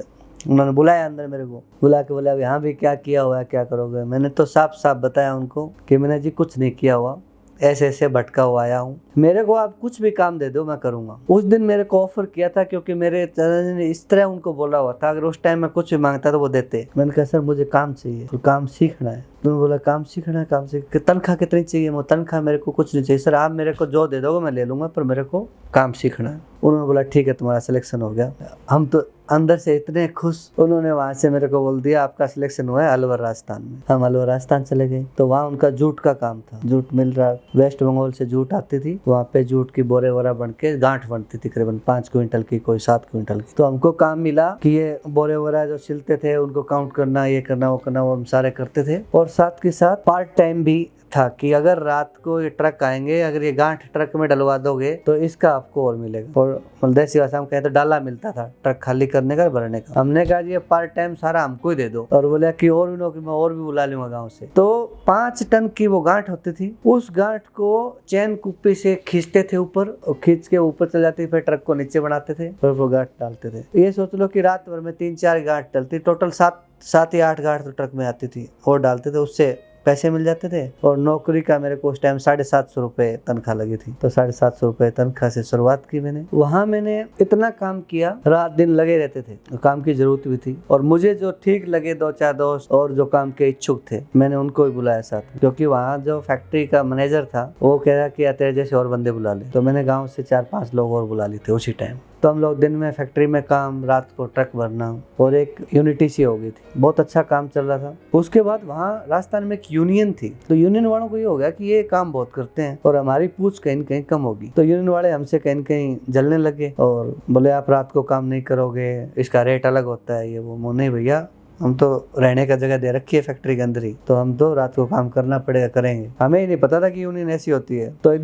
Speaker 1: उन्होंने बुलाया अंदर, मेरे को बुला के बोला यहाँ भी क्या किया हुआ है, क्या करोगे। मैंने तो साफ साफ बताया उनको कि मैंने जी कुछ नहीं किया हुआ, ऐसे ऐसे भटका हुआ आया हूँ, मेरे को आप कुछ भी काम दे दो मैं करूंगा। उस दिन मेरे को ऑफर किया था, क्योंकि मेरे चाचा ने इस तरह उनको बोला हुआ था, अगर उस टाइम में कुछ भी मांगता तो वो देते। मैंने कहा सर मुझे काम चाहिए, तो काम सीखना है। उन्होंने बोला काम सीखना है, काम सीख, तनख्वाह कितनी चाहिए। वो तनख्वाह मेरे को कुछ नहीं चाहिए सर, आप मेरे को जो दे दोगे मैं ले लूंगा, पर मेरे को काम सीखना है। उन्होंने बोला ठीक है तुम्हारा सिलेक्शन हो गया। हम तो अंदर से इतने खुश। उन्होंने वहां से मेरे को बोल दिया आपका सिलेक्शन हुआ है अलवर राजस्थान में। हम अलवर राजस्थान चले गए, तो वहाँ उनका जूट का काम था, जूट मिल रहा, वेस्ट बंगाल से जूट आती थी, वहाँ पे जूट की बोरे वोरा बन के गांठ बनती थी, करीबन 5 क्विंटल की, कोई 7 क्विंटल की। तो हमको काम मिला कि ये बोरे वोरा जो सिलते थे उनको काउंट करना, ये करना वो करना, वो हम सारे करते थे। और साथ के साथ पार्ट टाइम भी था कि अगर रात को ये ट्रक आएंगे, अगर ये गांठ ट्रक में डलवा दोगे तो इसका आपको और मिलेगा। और देसी भाषा में कहें तो डाला मिलता था ट्रक खाली करने का, भरने का। हमने कहा ये पार्ट टाइम सारा हमको ही दे दो, और बोला कि और भी नौकरी मैं और भी बुला लूंगा गाँव से। तो 5 टन की वो गांठ होती थी, उस गांठ को चैन कुप्पी से खींचते थे ऊपर, और खींच के ऊपर चल जाती, फिर ट्रक को नीचे बनाते थे और वो गांठ डालते थे। ये सोच लो कि रात भर में 3-4 गांठ डलती, टोटल 7 या 8 गांठ तो ट्रक में आती थी, और डालते थे, उससे पैसे मिल जाते थे। और नौकरी का मेरे को उस टाइम 750 रुपए तनख्वाह लगी थी, तो 750 रुपए तनख्वाह से शुरुआत की मैंने। वहाँ मैंने इतना काम किया, रात दिन लगे रहते थे, काम की जरूरत भी थी। और मुझे जो ठीक लगे 2-4 दोस्त और जो काम के इच्छुक थे, मैंने उनको भी बुलाया साथ, क्योंकि वहाँ जो फैक्ट्री का मैनेजर था वो कह रहा कि तेरे जैसे और बंदे बुला ले। तो मैंने गाँव से 4-5 लोग और बुला लिए थे उसी टाइम। तो हम लोग दिन में फैक्ट्री में काम, रात को ट्रक भरना, और एक यूनिटी सी हो गई थी, बहुत अच्छा काम चल रहा था। उसके बाद वहाँ राजस्थान में एक यूनियन थी, तो यूनियन वालों को ये हो गया कि ये काम बहुत करते हैं और हमारी पूछ कहीं न कहीं कम होगी। तो यूनियन वाले हमसे कहीं न कहीं जलने लगे और बोले आप रात को काम नहीं करोगे, इसका रेट अलग होता है, ये वो। नहीं भैया, हम तो रहने का जगह दे रखी है फैक्ट्री के अंदर ही, तो हम तो रात को काम करना पड़ेगा, करेंगे। हमें ही नहीं पता था कि यूनियन ऐसी होती है। तो एक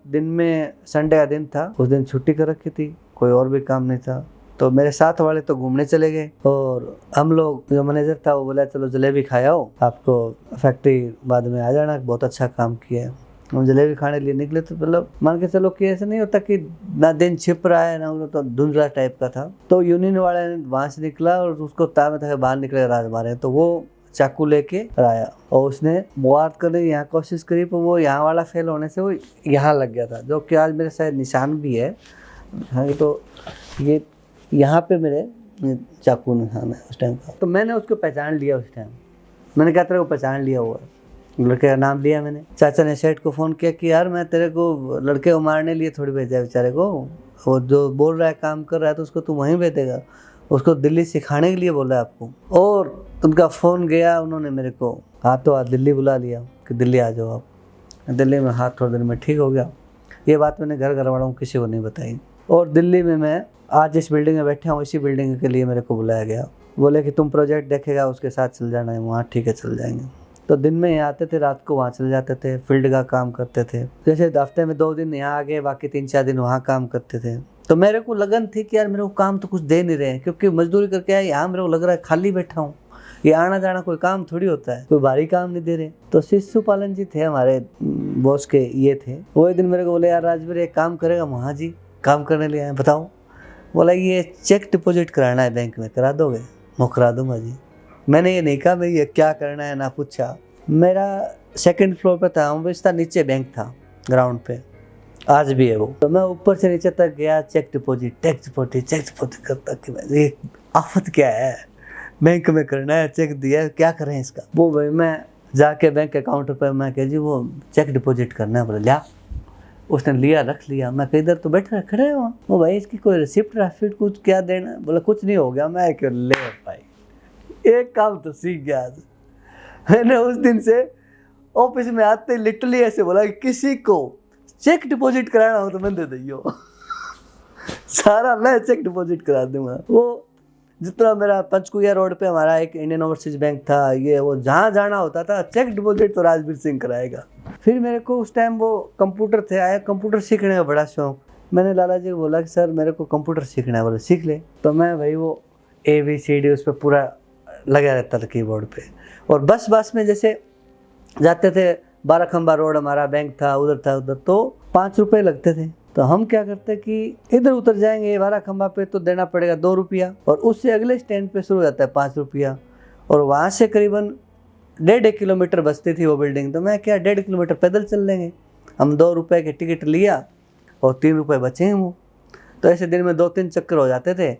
Speaker 1: दिन में संडे का दिन था, उस दिन छुट्टी कर रखी थी, कोई और भी काम नहीं था। तो मेरे साथ वाले तो घूमने चले गए और हम लोग, जो मैनेजर था वो बोला चलो जलेबी खाए आओ, आपको फैक्ट्री बाद में आ जाना, बहुत अच्छा काम किया है। हम जलेबी खाने लिए निकले तो मतलब मान के चलो कि ऐसा नहीं होता कि ना दिन छिप रहा है ना, तो धुंधला टाइप का था। तो यूनियन वाले ने वहाँ से निकला और उसको तामे तक बाहर निकले राज मारे, तो वो चाकू लेके आया और उसने वार करने की यहाँ कोशिश करी, पर वो यहाँ वाला फेल होने से वो यहाँ लग गया था, जो कि आज मेरे शायद निशान भी है। हाँ, तो ये यहाँ पे मेरे चाकू निशान है उस टाइम का। तो मैंने उसको पहचान लिया उस टाइम। मैंने कहा तेरे को पहचान लिया हुआ, लड़के का नाम लिया मैंने। चाचा ने सेठ को फ़ोन किया कि यार मैं तेरे को लड़के को मारने लिए थोड़ी भेजा बेचारे को, वो जो बोल रहा है काम कर रहा है तो उसको तू वहीं भेजेगा, उसको दिल्ली सिखाने के लिए बोला है आपको। और उनका फ़ोन गया, उन्होंने मेरे को हाथों हाथ दिल्ली बुला लिया कि दिल्ली आ जाओ आप। दिल्ली में हाथ थोड़े दिन में ठीक हो गया। ये बात मैंने घर वालों को किसी को नहीं बताई। और दिल्ली में मैं आज जिस बिल्डिंग में बैठा हूँ, इसी बिल्डिंग के लिए मेरे को बुलाया गया। बोले कि तुम प्रोजेक्ट देखेगा उसके साथ चल जाना है वहाँ। ठीक है, चल जाएंगे। तो दिन में यहाँ आते थे, रात को वहाँ चले जाते थे, फील्ड का काम करते थे। जैसे हफ्ते में 2 दिन यहाँ आ गए, बाकी 3-4 दिन वहाँ काम करते थे। तो मेरे को लगन थी कि यार मेरे को काम तो कुछ दे नहीं रहे हैं, क्योंकि मजदूरी करके आया, यहाँ मेरे को लग रहा है खाली बैठा हूँ, ये आना जाना कोई काम थोड़ी होता है, कोई भारी काम नहीं दे रहे। तो शिशु पालन जी थे हमारे बॉस के, ये थे। वो एक दिन मेरे को बोले यार राजवीर एक काम करेगा? वहाँ जी काम करने लिए आए, बताओ। बोला ये चेक डिपॉजिट कराना है बैंक में, करा दोगे? मैं करा दूंगा जी। मैंने ये नहीं कहा मैं ये क्या करना है, ना पूछा। मेरा 2nd फ्लोर पे था, इसका नीचे बैंक था ग्राउंड पे, आज भी है वो। तो मैं ऊपर से नीचे तक गया, चेक डिपॉजिट करता कि ये आफत क्या है, बैंक में करना है, चेक दिया, क्या करें इसका। वो भाई मैं जाके बैंक के काउंटर पर मैं कह जी वो चेक डिपॉजिट करना है। बोले लिया। उसने लिया, रख लिया। मैं कहीं इधर तो बैठे खड़े हुआ, वो भाई इसकी कोई रिसिप्ट रासिप्ट कुछ क्या देना? बोला कुछ नहीं हो गया। मैं क्यों ले भाई, एक काम तो सीख गया आज। मैंने उस दिन से ऑफिस में आते लिटरली ऐसे बोला कि किसी को चेक डिपॉजिट कराना हो तो मैं दे दियो सारा मैं चेक डिपॉजिट करा दूंगा। वो जितना मेरा पंचकुया रोड पे हमारा एक इंडियन ओवरसीज बैंक था, ये वो जहाँ जाना होता था चेक डिपॉजिट तो राजवीर सिंह कराएगा। फिर मेरे को उस टाइम वो कंप्यूटर थे आया, कंप्यूटर सीखने का बड़ा शौक। मैंने लाला जी को बोला कि सर मेरे को कंप्यूटर सीखना है। बोले सीख ले। तो मैं भाई वो ABCD उस पर पूरा लगा रहता था कीबोर्ड पे। और बस में जैसे जाते थे, 12 खंबा रोड हमारा बैंक था, उधर था, उधर तो 5 रुपये लगते थे। तो हम क्या करते कि इधर उतर जाएंगे 12 खंबा पे तो देना पड़ेगा 2 रुपया, और उससे अगले स्टैंड पे शुरू हो जाता है 5 रुपया। और वहाँ से करीबन 1.5 किलोमीटर बचती थी वो बिल्डिंग। तो मैं क्या 1.5 किलोमीटर पैदल चल लेंगे। हम 2 रुपये की टिकट लिया और 3 रुपये बचे हैं वो। तो ऐसे दिन में 2-3 चक्कर हो जाते थे,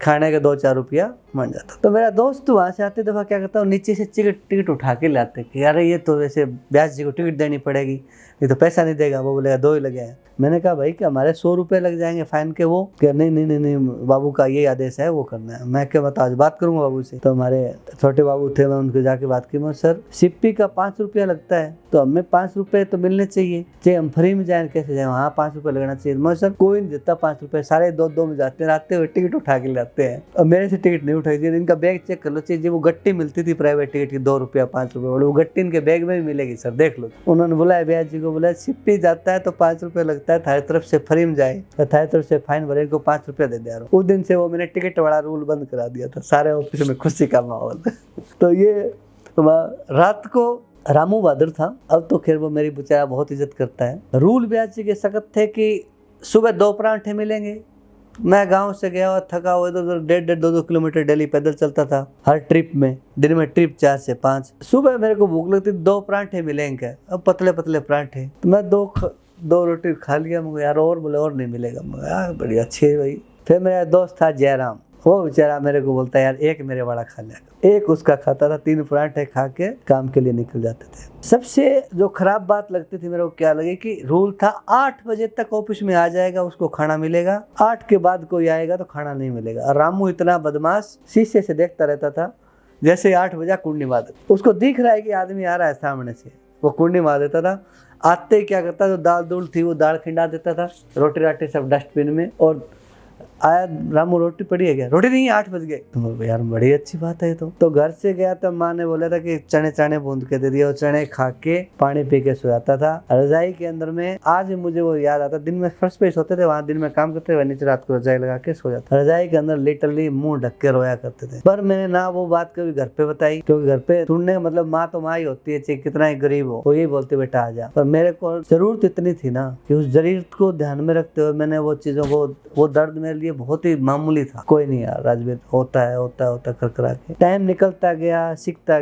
Speaker 1: खाने का 2-4 रुपया बन जाता। तो मेरा दोस्त वहाँ से आते दफ़ा क्या करता हूँ, नीचे से टिकट उठा के लाते कि यार ये तो वैसे ब्याज जी को टिकट देनी पड़ेगी, ये तो पैसा नहीं देगा। वो बोलेगा 2 ही लगे हैं। मैंने कहा भाई कि हमारे 100 रुपये लग जाएंगे फाइन के। वो क्या नहीं बाबू का ये आदेश है, वो करना है। मैं क्या बता आज बात करूँगा बाबू से। तो हमारे छोटे बाबू थे, मैं उनको जाके बात की। मैं सर सिप्पी का 5 रुपया लगता है, तो हमें 5 रुपये तो मिलने चाहिए, चाहे हम फ्री में जाए कैसे जाए, वहाँ 5 रुपये लगना चाहिए। मैं सर कोई नहीं देता 5 रुपये, सारे 2-2 में जाते हैं, आते हुए टिकट उठा के लाते हैं। और मेरे से टिकट नहीं उठाई थी। इनका बैग चेक कर लो, चाहिए वो गट्टी मिलती थी प्राइवेट टिकट की 2 रुपया 5 रुपये, वो गट्टी इनके बैग में भी मिलेगी सर, देख लो। उन्होंने बुलाया ब्याज जी को, बोला सिप्पी जाता है तो 5 रुपये लगता है, थारी तरफ से फ्री में जाए तो थारी तरफ से फाइन भरे, इनको 5 रुपया दे दिया। उस दिन से वो मैंने टिकट वाला रूल बंद करा दिया था, सारे ऑफिस में खुशी का माहौल। तो ये रात को रामू बहादुर था, अब तो खैर वो मेरी बेचारा बहुत इज्जत करता है। रूल ब्याज जी के सख्त थे कि सुबह 2 परांठे मिलेंगे। मैं गांव से गया और थका हुआ, इधर 1.5 2 किलोमीटर डेली पैदल चलता था हर ट्रिप में। दिन में ट्रिप 4 से 5। सुबह मेरे को भूख लगती, 2 परांठे मिलेंगे, अब पतले परांठे। तो मैं 2 रोटी खा लिया। मुझे यार और बोले और नहीं मिलेगा। मैं यार बड़ी अच्छी है भाई। फिर मेरा दोस्त था जयराम, वो बेचारा मेरे को बोलता है यार एक मेरे वाला खा लिया। एक उसका खाता था, 3 परांठे खा के काम के लिए निकल जाते थे। सबसे जो खराब बात लगती थी मेरे को क्या लगी कि रूल था 8 बजे तक ऑफिस में आ जाएगा उसको खाना मिलेगा, 8 के बाद कोई आएगा तो खाना नहीं मिलेगा। और रामू इतना बदमाश, शीशे से देखता रहता था, जैसे 8 बजा कुंडी मार देता। उसको दिख रहा है कि आदमी आ रहा है सामने से, वो कुंडी मार देता था। आते ही क्या करता, जो दाल दूल थी वो दाल खिंडा देता था, रोटी राटी सब डस्टबिन में। और आया, रामू रोटी पड़ी है क्या? रोटी नहीं है, 8 बज गए। तो यार बड़ी अच्छी बात है तो घर से गया तो माँ ने बोला था कि चने बूंद के दे दिया, और चने खा के पानी पी के सो जाता था रजाई के अंदर में। आज मुझे वो याद आता, दिन में फर्स्ट पे सोते थे, वहाँ दिन में काम करते हुए, नीचे रात को रजाई लगा के सो जाता। रजाई के अंदर लिटरली मुंह ढक के रोया करते थे। पर मैंने ना वो बात कभी घर पे बताई, क्योंकि घर पे सुनने का मतलब माँ तो माँ ही होती है, चाहे कितना ही गरीब हो, वो यही बोलते बेटा आ जा। पर मेरे को जरूरत इतनी थी ना कि उस जरूरत को ध्यान में रखते हुए मैंने वो चीजों को, वो दर्द मेरे लिए बहुत ही मामूली था। कोई नहीं यार राजवीर, होता है कर के टाइम निकलता गया, सीखता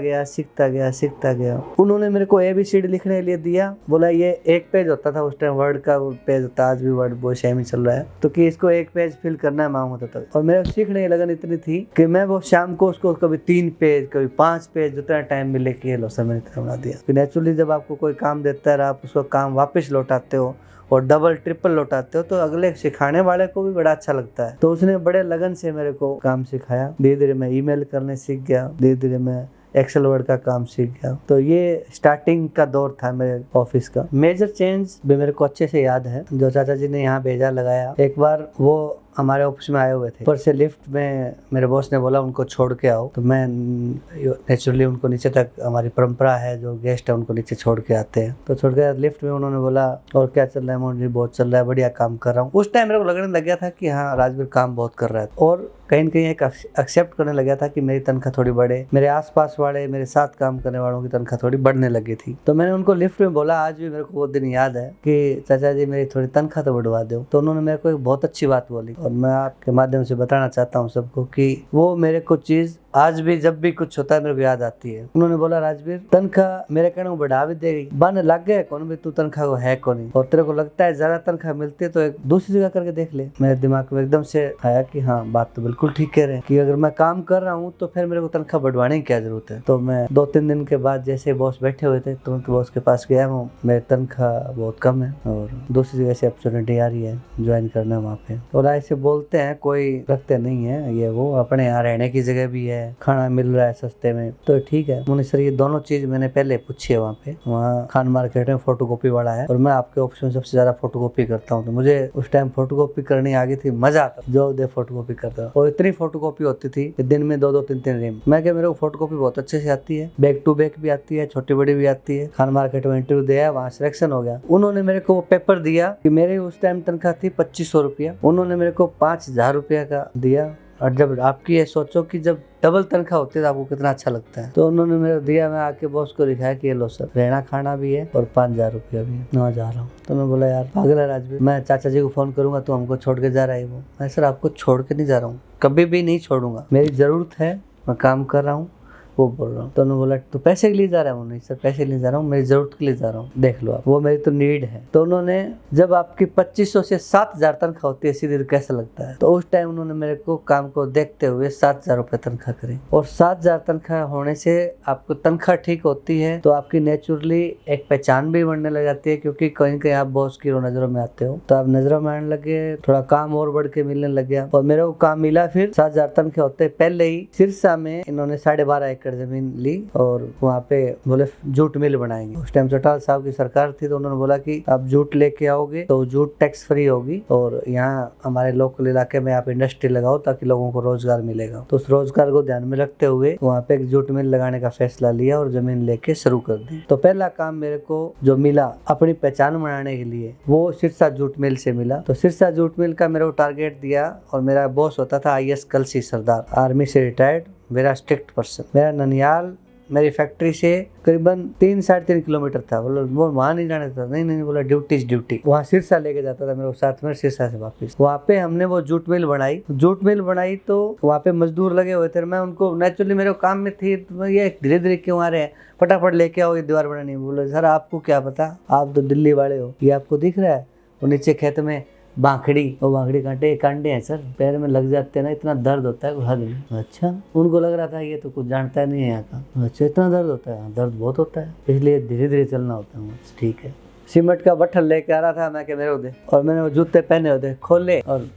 Speaker 1: गया। उन्होंने मेरे को ABCD लिखने के लिए दिया, बोला ये एक पेज होता था उस टाइम, वर्ड का पेज होता, आज भी वर्ड वो सेम ही चल रहा है, तो कि इसको एक पेज फिल करना है मांग होता था। और मेरे सीखने की लगन इतनी थी कि मैं वो शाम को उसको कभी 3 पेज कभी 5 पेज जितना टाइम मिले कि लो सर मैंने इतना बना दिया। नेचुरली जब आपको कोई काम देता है, आप उसको काम वापस लौटाते हो और डबल ट्रिपल लौटाते हो, तो अगले सिखाने वाले को भी बड़ा अच्छा लगता है। तो उसने बड़े लगन से मेरे को काम सिखाया। धीरे धीरे मैं ईमेल करने सीख गया, धीरे धीरे मैं एक्सेल वर्ड का काम सीख गया। तो ये स्टार्टिंग का दौर था मेरे ऑफिस का। मेजर चेंज भी मेरे को अच्छे से याद है, जो चाचा जी ने यहाँ भेजा लगाया। एक बार वो हमारे ऑफिस में आए हुए थे, ऊपर से लिफ्ट में मेरे बॉस ने बोला उनको छोड़ के आओ, तो मैं नेचुरली उनको नीचे तक, हमारी परंपरा है जो गेस्ट है उनको नीचे छोड़ के आते हैं, तो छोड़ के लिफ्ट में उन्होंने बोला और क्या चल रहा है मोहन जी? बहुत चल रहा है, बढ़िया काम कर रहा हूँ। उस टाइम मेरे को लगने लग गया था कि हाँ राजवीर काम बहुत कर रहा है, और कहीं न कहीं एक एक्सेप्ट करने लग गया था कि मेरी तनख्वाह थोड़ी बढ़े, मेरे आसपास वाले, मेरे साथ काम करने वालों की तनख्वाह थोड़ी बढ़ने लगी थी। तो मैंने उनको लिफ्ट में बोला, आज भी मेरे को वो दिन याद है कि चाचा जी मेरी थोड़ी तनख्वाह तो बढ़वा दो। तो उन्होंने मेरे को एक बहुत अच्छी बात बोली, और मैं आपके माध्यम से बताना चाहता हूँ सबको कि वो मेरे को चीज आज भी जब भी कुछ होता है मेरे को याद आती है। उन्होंने बोला राजवीर तनख्वाह मेरे कहने को बढ़ा भी देगी, बन लग गए कौन भी तू तनख्वाह को है कौन, और तेरे को लगता है ज्यादा तनख्वाह मिलती है तो एक दूसरी जगह करके देख ले। मेरे दिमाग में एकदम से आया कि हाँ बात तो बिल्कुल ठीक कह रहे हैं, कि अगर मैं काम कर रहा हूँ तो फिर मेरे को तनख्वाह बढ़वाने की क्या जरूरत है। तो मैं 2-3 दिन के बाद जैसे बॉस बैठे हुए थे, तुरंत बॉस के पास गया हूँ, मेरी तनख्वाह बहुत कम है और दूसरी जगह से अपॉर्चुनिटी आ रही है ज्वाइन करना वहाँ पे। और ऐसे बोलते हैं, कोई रखते नहीं है, ये वो अपने यहाँ रहने की जगह भी है, खाना मिल रहा है सस्ते में, तो ठीक है। उन्होंने सर ये दोनों चीज मैंने पहले पूछी है वहाँ पे। वहाँ खान मार्केट में फोटोकॉपी वाला है और मैं आपके ऑफिस में सबसे ज्यादा फोटोकॉपी करता हूँ, तो मुझे उस टाइम फोटोकॉपी करनी आ गई थी, मजा आता जो दे फोटोकॉपी करता। और इतनी फोटोकॉपी होती थी कि दिन में 2-2 3-3 रिम। मैं क्या, मेरे को फोटोकॉपी बहुत अच्छे से आती है, बैक टू बैक भी आती है, छोटी बड़ी भी आती है। खान मार्केट में इंटरव्यू दिया, वहाँ सिलेक्शन हो गया। उन्होंने मेरे को वो पेपर दिया कि मेरे उस टाइम तनख्वाह थी 2500 रुपया, उन्होंने मेरे को 5000 रुपया का दिया। और जब आपकी ये सोचो कि जब डबल तनख्वाह होती है तो आपको कितना अच्छा लगता है। तो उन्होंने मेरे दिया, मैं आके बॉस को दिखाया कि ये लो सर, रहना खाना भी है और 5000 रुपया भी है, मैं जा रहा हूँ। तो मैं बोला यार पागल है राजवीर, मैं चाचा जी को फोन करूंगा तो हमको छोड़ के जा रहा है वो। मैं सर आपको छोड़ के नहीं जा रहा हूँ, कभी भी नहीं छोड़ूंगा, मेरी जरूरत है, मैं काम कर रहा हूँ, वो बोल रहा हूँ। तो उन्होंने बोला तो पैसे के लिए जा रहा हूँ? नहीं सर पैसे के लिए जा रहा हूँ, मेरी जरूरत के लिए जा रहा हूँ, देख लो आप, वो मेरी तो नीड है। तो उन्होंने, जब आपकी 2500 से 7000 तनख्वाह होती है सीधे, कैसा लगता है, तो उस टाइम उन्होंने मेरे को काम को देखते हुए 7000 रुपये तनख्वाह करी। और 7000 तनख्वाह होने से आपको तनख्वाह ठीक होती है तो आपकी नेचुरली एक पहचान भी बढ़ने लग जाती है, क्योंकि कहीं कहीं आप बॉस की नजरों में आते हो, तो आप नजरों में आने लगे, थोड़ा काम और बढ़ के मिलने लग गया। और मेरे को काम मिला फिर 7000 तनख्वाह होते पहले ही सिरसा में इन्होंने 12.5 एकड़ जमीन ली और वहाँ पे बोले जूट मिल बनाएंगे। उस टाइम चौटाला साहब की सरकार थी, तो उन्होंने बोला कि आप जूट लेके आओगे तो जूट टैक्स फ्री होगी और यहाँ हमारे लोकल इलाके में आप इंडस्ट्री लगाओ ताकि लोगों को रोजगार मिलेगा। तो उस रोजगार को ध्यान में रखते हुए वहाँ पे एक जूट मिल लगाने का फैसला लिया और जमीन लेके शुरू कर दी। तो पहला काम मेरे को जो मिला अपनी पहचान बनाने के लिए, वो सिरसा जूट मिल से मिला। तो सिरसा जूट मिल का मेरे को टारगेट दिया और मेरा बॉस होता था IAS कलसी सरदार, आर्मी से रिटायर्ड, मेरा स्ट्रिक्ट पर्सन। मेरा ननियाल मेरी फैक्ट्री से करीबन 3-3.5 किलोमीटर था। बोलो वो वहाँ नहीं जाने था, नहीं बोला ड्यूटी। वहाँ सिरसा लेके जाता था मेरे को साथ में, सिरसा से वापस। वहाँ पे हमने वो जूट मिल बनाई तो वहाँ पे मजदूर लगे हुए थे। मैं उनको नेचुरली मेरे काम में थी, तो ये धीरे धीरे क्यों आ रहे हैं, फटाफट लेके आओ ये दीवार बनानी। बोले सर आपको क्या पता, आप तो दिल्ली वाले हो, ये आपको दिख रहा है वो नीचे खेत में बांखड़ी, वो बांखड़ी कांटे हैं सर, पैर में लग जाते हैं ना, इतना दर्द होता है हद नहीं। अच्छा, उनको लग रहा था ये तो कुछ जानता नहीं है यहाँ का। अच्छा इतना दर्द होता है? दर्द बहुत होता है, इसलिए धीरे धीरे चलना होता है। ठीक है। सीमेंट का बट्ठल लेके आ रहा था मैं, मेरे को दे, और मैंने वो जूते पहने होते खोले और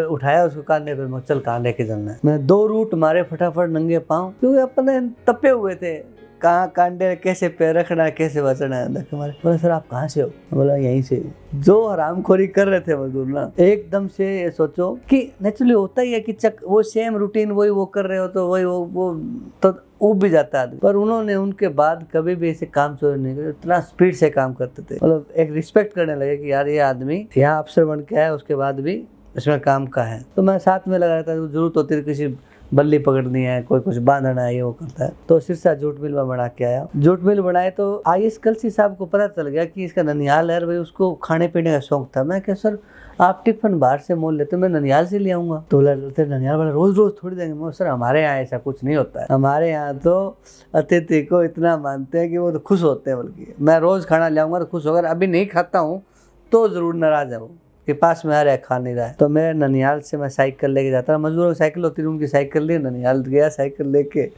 Speaker 1: उठाया उसको कांधे पे, मैं चल कहाँ लेके जाना है। मैं 2 रूट मारे फटाफट नंगे पाँव, क्योंकि अपने तपे हुए थे, कहाँ कांडे कैसे पैर रखना है, कैसे बचना है। हमारे बोले सर आप कहाँ से हो? बोला यहीं से। जो हरामखोरी कर रहे थे मजदूर ना, एकदम से ये सोचो कि नेचुरली होता ही है कि वो सेम रूटीन वही वो कर रहे हो तो वही वो तो ऊब भी जाता है। पर उन्होंने उनके बाद कभी भी ऐसे काम चोरी नहीं किया, इतना स्पीड से काम करते थे। मतलब एक रिस्पेक्ट करने लगे कि यार ये आदमी यहाँ अफसर बन के आया, उसके बाद भी इसमें काम का है। तो मैं साथ में लगा रहता था, जरूरत होती थी किसी बल्ली पकड़नी है, कोई कुछ बांधना है, ये वो करता है। तो सिरसा जूट मिल में बना के आया। जूट मिल बनाए तो IAS कलसी साहब को पता चल गया कि इसका ननिहाल है भाई, उसको खाने पीने का शौक था। मैं क्या सर आप टिफिन बाहर से मोल लेते, मैं ननिहाल से ले आऊंगा। तो ननिहाल वाला रोज रोज थोड़ी देंगे। मैं सर हमारे यहाँ ऐसा कुछ नहीं होता है, हमारे यहाँ तो अतिथि को इतना मानते हैं कि वो तो खुश होते हैं। बल्कि मैं रोज खाना ले आऊंगा तो खुश होगा, अभी नहीं खाता हूँ तो जरूर नाराज है वो के पास में आ रहा है, खा नहीं रहा है। तो मैं ननिहाल से मैं साइकिल लेके जाता था। मजदूरों की साइकिल होती थी, उनकी साइकिल ली, ननिहाल गया साइकिल लेके,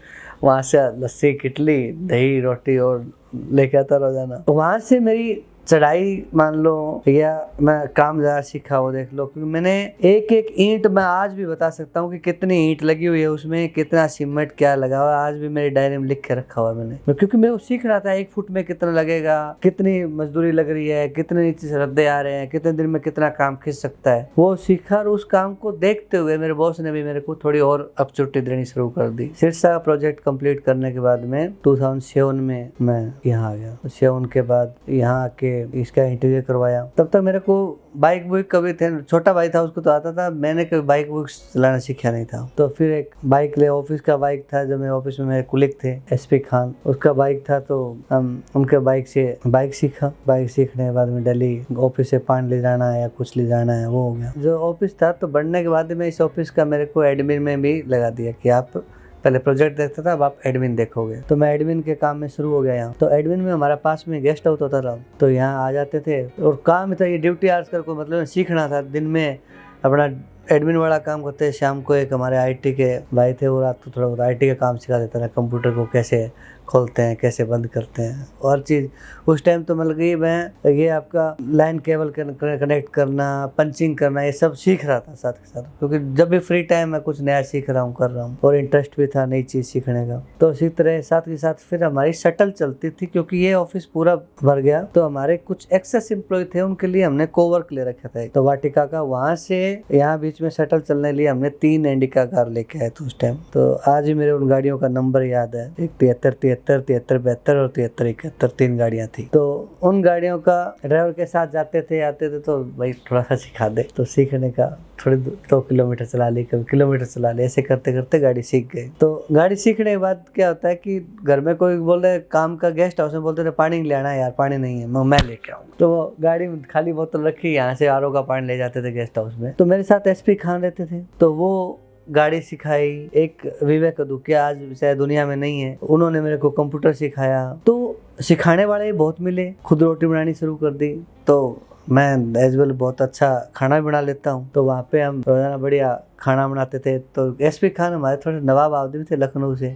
Speaker 1: वहाँ से लस्सी किटली दही रोटी और लेके आता रोजाना। वहाँ से मेरी चढ़ाई मान लो या मैं काम ज़्यादा सीखा वो देख लो, क्योंकि मैंने एक एक ईंट मैं आज भी बता सकता हूँ कि कितनी ईंट लगी हुई है उसमें, कितना सीमेंट क्या लगा हुआ है, आज भी मेरी डायरी में लिख के रखा हुआ है मैंने। क्योंकि मैं वो सीख रहा था 1 फुट में कितना लगेगा, कितनी मजदूरी लग रही है, कितने नीचे से रद्दे आ रहे हैं, कितने दिन में कितना काम खींच सकता है, वो सीखा। और उस काम को देखते हुए मेरे बॉस ने भी मेरे को थोड़ी और अपचुट्टी देनी शुरू कर दी। सिरसा प्रोजेक्ट कंप्लीट करने के बाद में 2007 में मैं यहाँ आ गया। 7 के बाद यहाँ आके इसका इंटरव्यू करवाया। तब तक मेरे को बाइक बुक कभी थे, छोटा भाई था उसको तो आता था, मैंने कभी बाइक बुक चलाना सीखा नहीं था। तो फिर एक बाइक ले, ऑफिस का बाइक था, जो मेरे ऑफिस में मेरे कुलिक थे SP खान, उसका बाइक था। तो हम उनके बाइक से बाइक सीखा। बाइक सीखने के बाद में दिल्ली ऑफिस से पान ले जाना है या कुछ ले जाना है, वो हो गया जो ऑफिस था। तो बढ़ने के बाद में इस ऑफिस का मेरे को एडमिन में भी लगा दिया कि आप पहले प्रोजेक्ट देखता था, अब आप एडमिन देखोगे। तो मैं एडमिन के काम में शुरू हो गया यहाँ। तो एडमिन में हमारा पास में गेस्ट हाउस होता था, तो यहाँ आ जाते थे और काम था ये ड्यूटी आवर्स का कोई मतलब सीखना था। दिन में अपना एडमिन वाला काम करते, शाम को एक हमारे IT के भाई थे, वो रात को थोड़ा बहुत IT का काम सिखा देता था, कंप्यूटर को कैसे खोलते हैं, कैसे बंद करते हैं और चीज़। उस टाइम तो मतलब कि मैं ये आपका लाइन केबल कनेक्ट करना, पंचिंग करना, ये सब सीख रहा था साथ के साथ, क्योंकि जब भी फ्री टाइम में कुछ नया सीख रहा हूँ, कर रहा हूँ और इंटरेस्ट भी था नई चीज़ सीखने का। तो इसी तरह साथ के साथ फिर हमारी शटल चलती थी, क्योंकि ये ऑफिस पूरा भर गया। तो हमारे कुछ एक्सेस एम्प्लॉय थे, उनके लिए हमने कोवर्क ले रखा था तो वाटिका का, वहाँ से यहाँ बीच में शटल चलने लिए हमने 3 इंडिका कार लेके आए थे उस टाइम। तो आज भी मेरे उन गाड़ियों का नंबर याद है, एक 73 72 और 73 3 गाड़ियां थी। तो उन गाड़ियों का ड्राइवर के साथ जाते थे आते थे, तो भाई थोड़ा सा सिखा दे। तो सीखने का थोड़ी 2 किलोमीटर चला ली, कभी किलोमीटर चला ले, ऐसे करते करते गाड़ी सीख गई। तो गाड़ी सीखने के बाद क्या होता है कि घर में कोई बोल रहे काम का, गेस्ट हाउस में बोलते थे पानी ले आना यार, पानी नहीं है, मैं लेके आऊँ। तो वो गाड़ी में खाली बोतल रखी, यहाँ से RO का पानी ले जाते थे गेस्ट हाउस में। तो मेरे साथ SP खान रहते थे, तो वो गाड़ी सिखाई। एक विवेक दुकिया आज शायद दुनिया में नहीं है, उन्होंने मेरे को कंप्यूटर सिखाया। तो सिखाने वाले ही बहुत मिले, खुद रोटी बनानी शुरू कर दी। तो मैं एज वेल बहुत अच्छा खाना भी बना लेता हूँ। तो वहाँ पे हम रोजाना बढ़िया खाना बनाते थे। तो SP खान हमारे थोड़े नवाब आदमी थे लखनऊ से,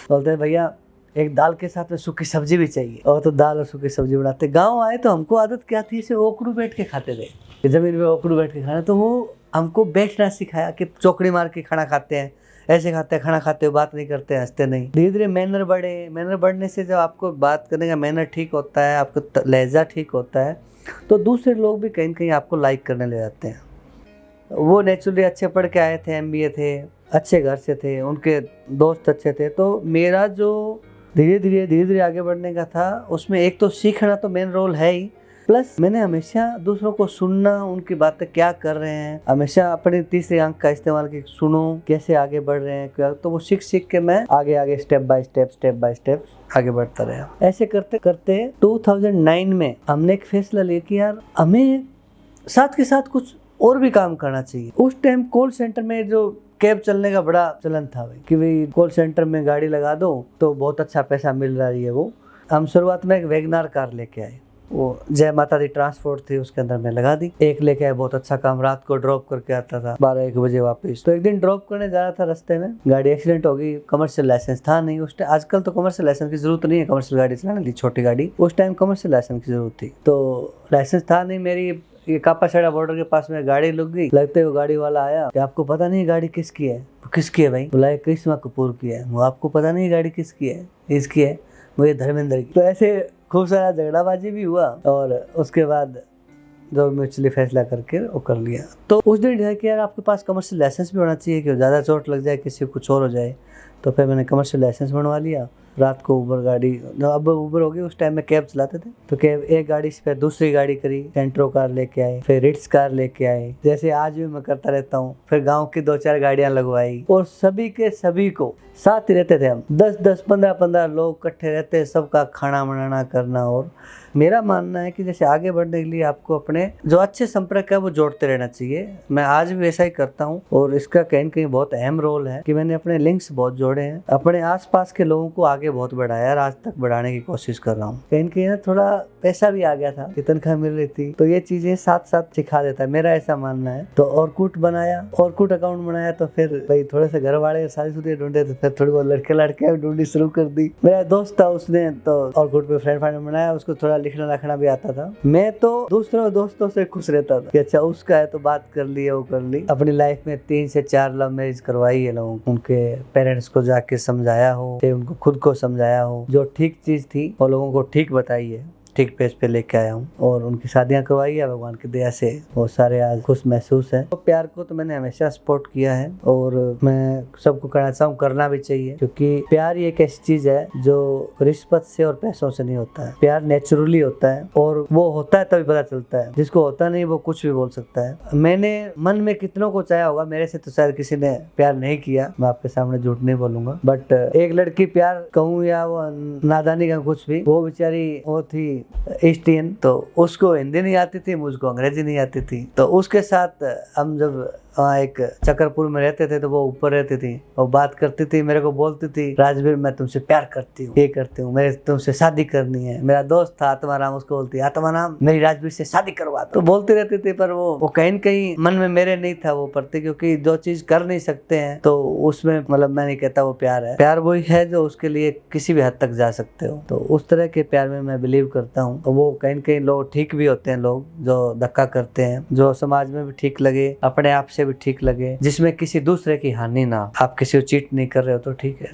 Speaker 1: बोलते भैया एक दाल के साथ में सूखी सब्जी भी चाहिए। और तो दाल और सूखी सब्जी बनाते। गाँव आए तो हमको आदत क्या थी, इसे ओकड़ू बैठ के खाते थे, जमीन पे ओकड़ू बैठ के खाना। तो वो हमको बैठना सिखाया कि चौकड़ी मार के खाना खाते हैं, ऐसे खाते हैं, खाना खाते हुए बात नहीं करते, हंसते नहीं। धीरे धीरे मैनर बढ़े। मैनर बढ़ने से जब आपको बात करने का मैनर ठीक होता है, आपका लहजा ठीक होता है, तो दूसरे लोग भी कहीं न कहीं आपको लाइक करने लग जाते हैं। वो नेचुरली अच्छे पढ़ के आए थे, MBA थे, अच्छे घर से थे, उनके दोस्त अच्छे थे। तो मेरा जो धीरे धीरे आगे बढ़ने का था, उसमें एक तो सीखना तो मेन रोल है ही, प्लस मैंने हमेशा दूसरों को सुनना, उनकी बातें क्या कर रहे हैं, हमेशा अपनी तीसरी आंख का इस्तेमाल करके सुनो कैसे आगे बढ़ रहे हैं क्या। तो वो सीख के मैं आगे स्टेप बाय स्टेप आगे बढ़ता रहा। ऐसे करते करते 2009 में हमने एक फैसला लिया कि यार हमें साथ के साथ कुछ और भी काम करना चाहिए। उस टाइम कॉल सेंटर में जो कैब चलने का बड़ा चलन था भाई, कि भाई कॉल सेंटर में गाड़ी लगा दो तो बहुत अच्छा पैसा मिल रहा है। वो हम शुरुआत में एक वैगनार कार लेके आए, वो जय माता दी ट्रांसपोर्ट थी, उसके अंदर मैं लगा दी। एक लेके आए, बहुत अच्छा काम, रात को ड्रॉप करके आता था 12-1 बजे वापस। तो एक दिन ड्रॉप करने जा रहा था, रास्ते में गाड़ी एक्सीडेंट हो गई। कमर्शियल लाइसेंस था नहीं उस टाइम, आजकल तो कमर्शियल लाइसेंस की जरूरत नहीं है कमर्शियल गाड़ी चलाने की, छोटी गाड़ी। उस टाइम कमर्शियल लाइसेंस की जरूरत थी, तो लाइसेंस था नहीं मेरी। ये कापासाड़ा बॉर्डर के पास में गाड़ी लग गई। लगते हुए गाड़ी वाला आया कि आपको पता नहीं गाड़ी किसकी है? किसकी है भाई? बोला करिश्मा कपूर की है। वो आपको पता नहीं गाड़ी किसकी है? इसकी है। मुझे धर्मेंद्र की। तो ऐसे खूब सारा झगड़ाबाजी भी हुआ और उसके बाद जो म्यूचुअली फैसला करके वो कर लिया। तो उस दिन है कि यार आपके पास कमर्शियल लाइसेंस भी होना चाहिए कि ज़्यादा चोट लग जाए, किसी को कुछ और हो जाए। तो फिर मैंने कमर्शियल लाइसेंस बनवा लिया। रात को ऊबर गाड़ी, अब ऊबर हो गई, उस टाइम में कैब चलाते थे, तो कैब एक गाड़ी से फिर दूसरी गाड़ी करी, सेंट्रो कार लेके आए, फिर रिट्स कार लेके आए, जैसे आज भी मैं करता रहता हूँ। फिर गांव की 2-4 गाड़ियां लगवाई और सभी के सभी को साथ ही रहते थे हम, 10-10 15-15 लोग इकट्ठे रहते, सबका खाना बनाना करना। और मेरा मानना है कि जैसे आगे बढ़ने के लिए आपको अपने जो अच्छे संपर्क है वो जोड़ते रहना चाहिए। मैं आज भी वैसा ही करता हूँ और इसका कहीं कहीं बहुत अहम रोल है कि मैंने अपने लिंक्स बहुत जोड़े हैं, अपने आसपास के लोगों को आगे बहुत बढ़ाया और आज तक बढ़ाने की कोशिश कर रहा हूँ। कहीं कहीं ना थोड़ा पैसा भी आ गया था, तनख्वाह मिल रही थी, तो ये चीजें साथ साथ सिखा देता है, मेरा ऐसा मानना है। तो ऑर्कुट बनाया, ऑर्कुट अकाउंट बनाया, तो फिर भाई थोड़े से घर वाले शादी ढूंढे, तो फिर थोड़ी बहुत लड़के ढूंढनी शुरू कर दी। मेरा दोस्त था, उसने तो ऑर्कुट पे फ्रेंड बनाया, उसको थोड़ा लिखना लिखना भी आता था। मैं तो दूसरों दोस्तों से खुश रहता था कि अच्छा उसका है तो बात कर ली, वो कर ली। अपनी लाइफ में 3 से 4 लव मैरिज करवाई है लोगों, उनके पेरेंट्स को जाके समझाया हो, उनको खुद को समझाया हो, जो ठीक चीज थी वो लोगों को ठीक बताई है, ठीक पेज पे लेके आया हूँ और उनकी शादियां करवाई है। भगवान की दया से वो सारे आज खुश महसूस है। तो प्यार को तो मैंने हमेशा सपोर्ट किया है और मैं सबको कहना चाहूँ करना भी चाहिए, क्योंकि प्यार ही एक ऐसी चीज है जो रिश्वत से और पैसों से नहीं होता है। प्यार नेचुरली होता है और वो होता है तभी पता चलता है, जिसको होता नहीं वो कुछ भी बोल सकता है। मैंने मन में कितनों को चाहा होगा, मेरे से तो शायद किसी ने प्यार नहीं किया, मैं आपके सामने झूठ नहीं बोलूंगा, बट एक लड़की प्यार कहूँ या वो नादानी का कुछ भी, वो बेचारी वो थी ईस्टियन, तो उसको हिंदी नहीं आती थी, मुझको अंग्रेजी नहीं आती थी। तो उसके साथ हम जब वहाँ एक चकरपुर में रहते थे, तो वो ऊपर रहती थी और बात करती थी, मेरे को बोलती थी राजवीर मैं तुमसे प्यार करती हूँ, ये करती हूँ, मेरे तुमसे शादी करनी है। मेरा दोस्त था आत्माराम, उसको बोलती आत्माराम मेरी राजवीर से शादी करवा। तो बोलती रहती थी, पर वो कहीं न कहीं मन में मेरे नहीं था वो प्रति, क्योंकि जो चीज कर नहीं सकते हैं तो उसमें मतलब मैं नहीं कहता वो प्यार है। प्यार वही है जो उसके लिए किसी भी हद तक जा सकते हो। तो उस तरह के प्यार में मैं बिलीव करता हूँ। तो वो कहीं न कहीं लोग ठीक भी होते हैं, लोग जो धक्का करते हैं, जो समाज में भी ठीक लगे, अपने आप से भी ठीक लगे, जिसमें किसी दूसरे की हानि ना, आप किसी को चीट नहीं कर रहे हो, तो ठीक है।